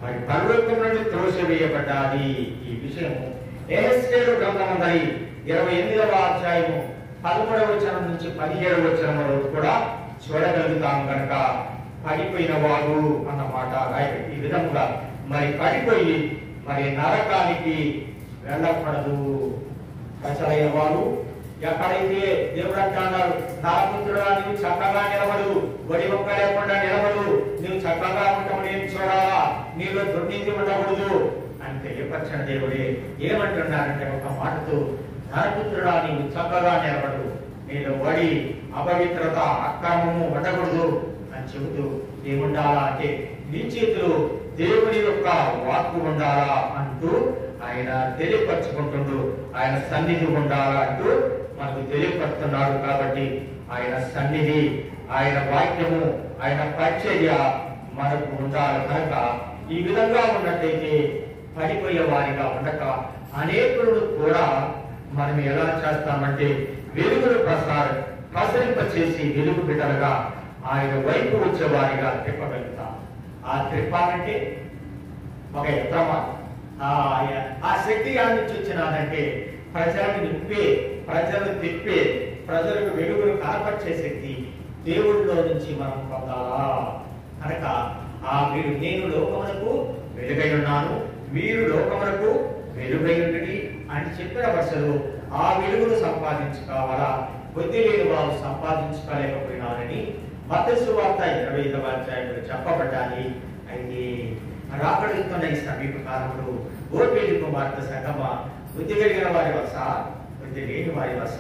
మరి పరలోకం నుండి త్రోసివేయబడ్డాది. ఈ విషయము యెహెజ్కేలు గ్రంథమందరి 28వ అధ్యాయము 13వ వచనం నుంచి 17వ వచనం వరకు కూడా చూడగలుగుతాం. కనుక పడిపోయిన వాడు అన్నమాట. ఈ విధంగా మరి పడిపోయి మరి నరకానికి వెళ్ళకూడదు. ప్రజలైన వారు ఎక్కడైతే దేవుడు అంటున్నాడు, నరపుత్రుడా నీవు చక్కగా నిలబడు, వడి ఒక్క లేకుండా నిలబడు, నీవు చక్కగా ఉంటావు, నేను చూడాలా, నీలో దుర్నీతి ఉండకూడదు అని తెలియపరచిన దేవుడే ఏమంటున్నారంటే ఒక మాటతో నరపుత్రుడా నీవు చక్కగా నిలబడు, నేను వడి అపవిత్రత అక్రమము ఉండకూడదు అని చెబుతూ ఏముండాలా అంటే నీ చేతిలో దేవుని యొక్క వాక్కు ఉండాలా అంటూ ఆయన తెలియపరచుకుంటుండు. ఆయన సన్నిధి ఉండాలా అంటూ మనకు తెలియపరుస్తున్నాడు. కాబట్టి ఆయన సన్నిధి, ఆయన వాక్యము, ఆయన పరిచర్య మనకు ఉండాలి. కనుక ఈ విధంగా ఉన్నట్టయితే పడిపోయే వారిగా ఉండక అనేకులు కూడా మనం ఎలా చేస్తామంటే వెలుగును ప్రసరింప చేసి వెలుగు బిడ్డలుగా ఆయన వైపు వచ్చే వారిగా తిప్పగలుగుతాం. ఆ త్రిప్పాలంటే ఒక యంత్రమా? ఆ శక్తి యాడ్ నుంచి వచ్చినాదంటే ప్రజలను నింపే, ప్రజలను తిప్పే, ప్రజలకు వెలుగును కనపరిచే శక్తి దేవుడిలో నుంచి మనం పొందాలా. కనుక నేను లోకమునకు వెలుగై ఉన్నాను, మీరు లోకమునకు వెలుగై ఉండి అని చెప్పిన వర్షలు ఆ వెలుగును సంపాదించుకోవాలా. బుద్ధి లేని వారు సంపాదించుకోలేకపోయినారని మత్తయి సువార్త 25వ అధ్యాయంలో చెప్పబడ్డాలి. అయితే రాకడుతున్న ఈ సమీప కాలంలో ఓపేడి కుమార్తె సంగమ బుద్ధి కలిగిన వారి వస, బుద్ధి లేని వారి వస,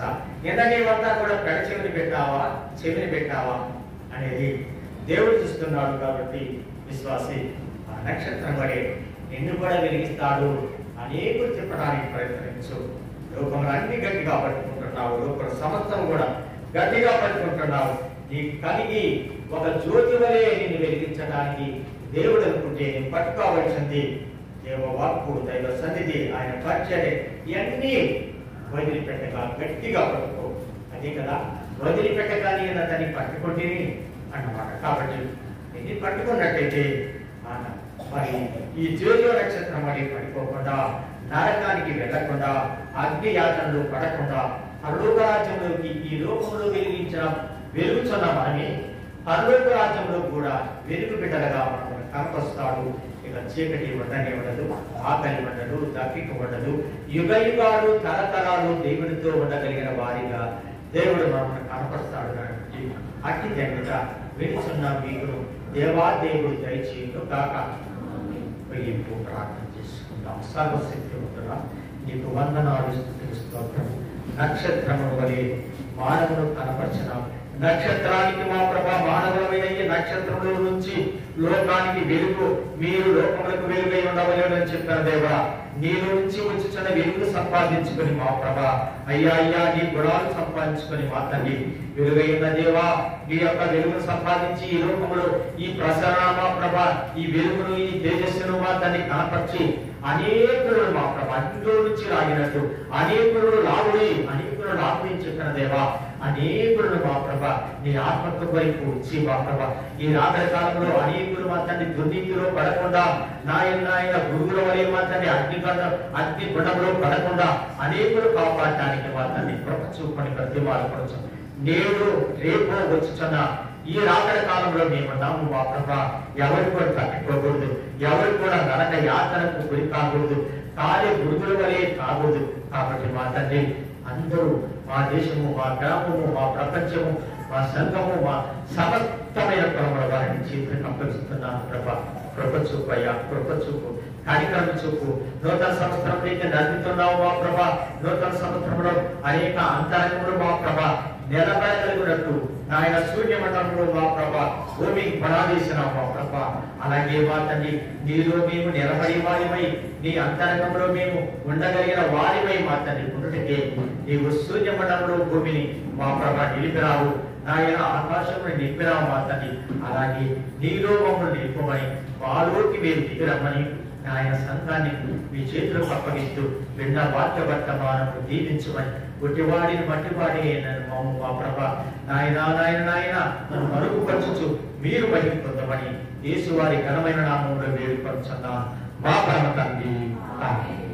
నీవంతా కూడా పెడ చెవిని పెట్టావా, చెవిని పెట్టావా అనేది దేవుడు చూస్తున్నాడు. కాబట్టి విశ్వాసి ఆ నక్షత్రం వలె నిన్ను కూడా వెలిగిస్తాడు. అనేకులు చెప్పడానికి ప్రయత్నించు. లోకంలో అన్ని గట్టిగా పట్టుకుంటున్నావు, లోపల సమస్తం కూడా గట్టిగా పట్టుకుంటున్నావు. నీ కలిగి ఒక జ్యోతి వలె నిన్ను వెలిగించడానికి దేవుడు అనుకుంటే నేను పట్టుకోవలసింది దేవ వాక్కు, దైవ సన్నిధి, ఆయన పరిచర్య, ఇవన్నీ వదిలిపెట్టగా గట్టిగా పట్టుకో. అదే కదా వదిలిపెట్టగా నేను దాన్ని పట్టుకుంటేనే అన్నమాట. కాబట్టి ఇది పట్టుకున్నట్టయితే మరి ఈ జ్యోతిలో నక్షత్రం మరి పడిపోకుండా, నరకానికి వెళ్లకుండా, అగ్ని యాత్రలు పడకుండా పరలోక రాజ్యంలోకి ఈ లోకంలో వెలుగుచున్న మనమే పరలోక రాజ్యంలో కూడా వెలుగు బిడ్డలుగా మనం కనపరుస్తాడు. ఇక చీకటి ఉండనే ఉండదు, ఆకలి ఉండదు, దప్పిక ఉండదు. యుగ యుగాలు తరతరాలు దేవునితో ఉండగలిగిన వారిగా దేవుడు మనల్ని కనపరుస్తాడు. కాబట్టి అట్టి ధన్యత వెలుచున్న మీకు దేవాదేవుడు దయచేయును గాక. వెలింపు ప్రార్థన చేసుకుందాం. సర్వశక్తివంతుడా నీకు వందనాలు, స్తుతులు, స్తోత్రం. నక్షత్రము వలె మానవును కనపరిచిన నక్షత్రానికి మా ప్రభా మానవులమైన ఈ నక్షత్రంలో నుంచి లోకానికి వెలుగు, మీరు లోకములకు వెలుగై ఉండవలేదని చెప్పిన దేవా, నీలో నుంచి వచ్చుచున్న వెలుగును సంపాదించుకొని మా ప్రభా అయ్యా నీ గుణాలు సంపాదించుకొని మా తండ్రి వెలుగై ఉన్న దేవా, నీ యొక్క వెలుగును సంపాదించి ఈ లోకములో ఈ ప్రసరణ మా ప్రభా, ఈ వెలుగును, ఈ తేజస్సును మా తండ్రి కనపరిచి అనేకులు మా ప్రభా ఇంట్లో నుంచి లాగినట్టు అనేకులు లాగుడి చెప్పిన దేవా, అనేకులను మా ప్రభా నీ ఆత్మత్వ వైపు వచ్చి మా ప్రభా ఈ రాత్రి కాలంలో అనేకులు మా తండ్రి దుర్నీతిలో పడకుండా, నాయన గురువుల వలె మా తండ్రి అగ్ని గుణంలో పడకుండా అనేకులు కాపాడటానికి మా తండ్రి కృప చూపని ప్రతిమాలపరచు. నేడు రేపు వచ్చుచున్న ఈ రాత్రి కాలంలో మేమున్నాము మా ప్రభా. ఎవరు కూడా తప్పిపోకూడదు, ఎవరు కూడా నరక యాత్రకు గురి కాకూడదు, కాలే గురువుల వలె కాకూడదు. కాబట్టి మా తండ్రి అందరూ మా దేశము, మా గ్రామము, మా ప్రపంచము, మా సంఘము, మా సమస్తమైన పరముల వారిని చేతులకు అప్పగిస్తున్నాను ప్రభా. కృప చూపు అయ్యా, కృప చూపు, కార్యక్రమం చూపు. నూతన సంవత్సరం నడుపుతున్నావు మా ప్రభా. నూతన సంవత్సరంలో అనేక అంతరంగంలో మా ప్రభా నిలబడగలిగినట్టు నాయన సూర్యమండలంలో మా ప్రభా భూమికి పడాదేసినావు మా ప్రభా. అలాగే మా తండ్రి నీలో మేము నిలబడి వారిమై, నీ అంతరంగంలో మేము ఉండగలిగిన వారిమై మా తండ్రి ఉండుటకే నీవు సూర్యమండలంలో భూమిని మా ప్రభా నిలిపినావు. నాయన ఆకాశంలో నింపినావు మా తండ్రి. అలాగే నీలో మమ్మల్ని నిలుపమని, మాలోకి మీరు దిగిరమ్మని నాయన సంఘాన్ని మీ చేతులకు అప్పగిస్తూ విన్న వాక్య వర్తమానము దీవించమని, గుడ్డివాడిని మట్టివాడి నన్ను మా ప్రభా నాయన నన్ను మరుగుపరచుచు మీరు మహిమ పొందమని యేసు వారి ఘనమైన నామములో వేడుకొనుచున్నాను మా పరమ తండ్రి. ఆమేన్.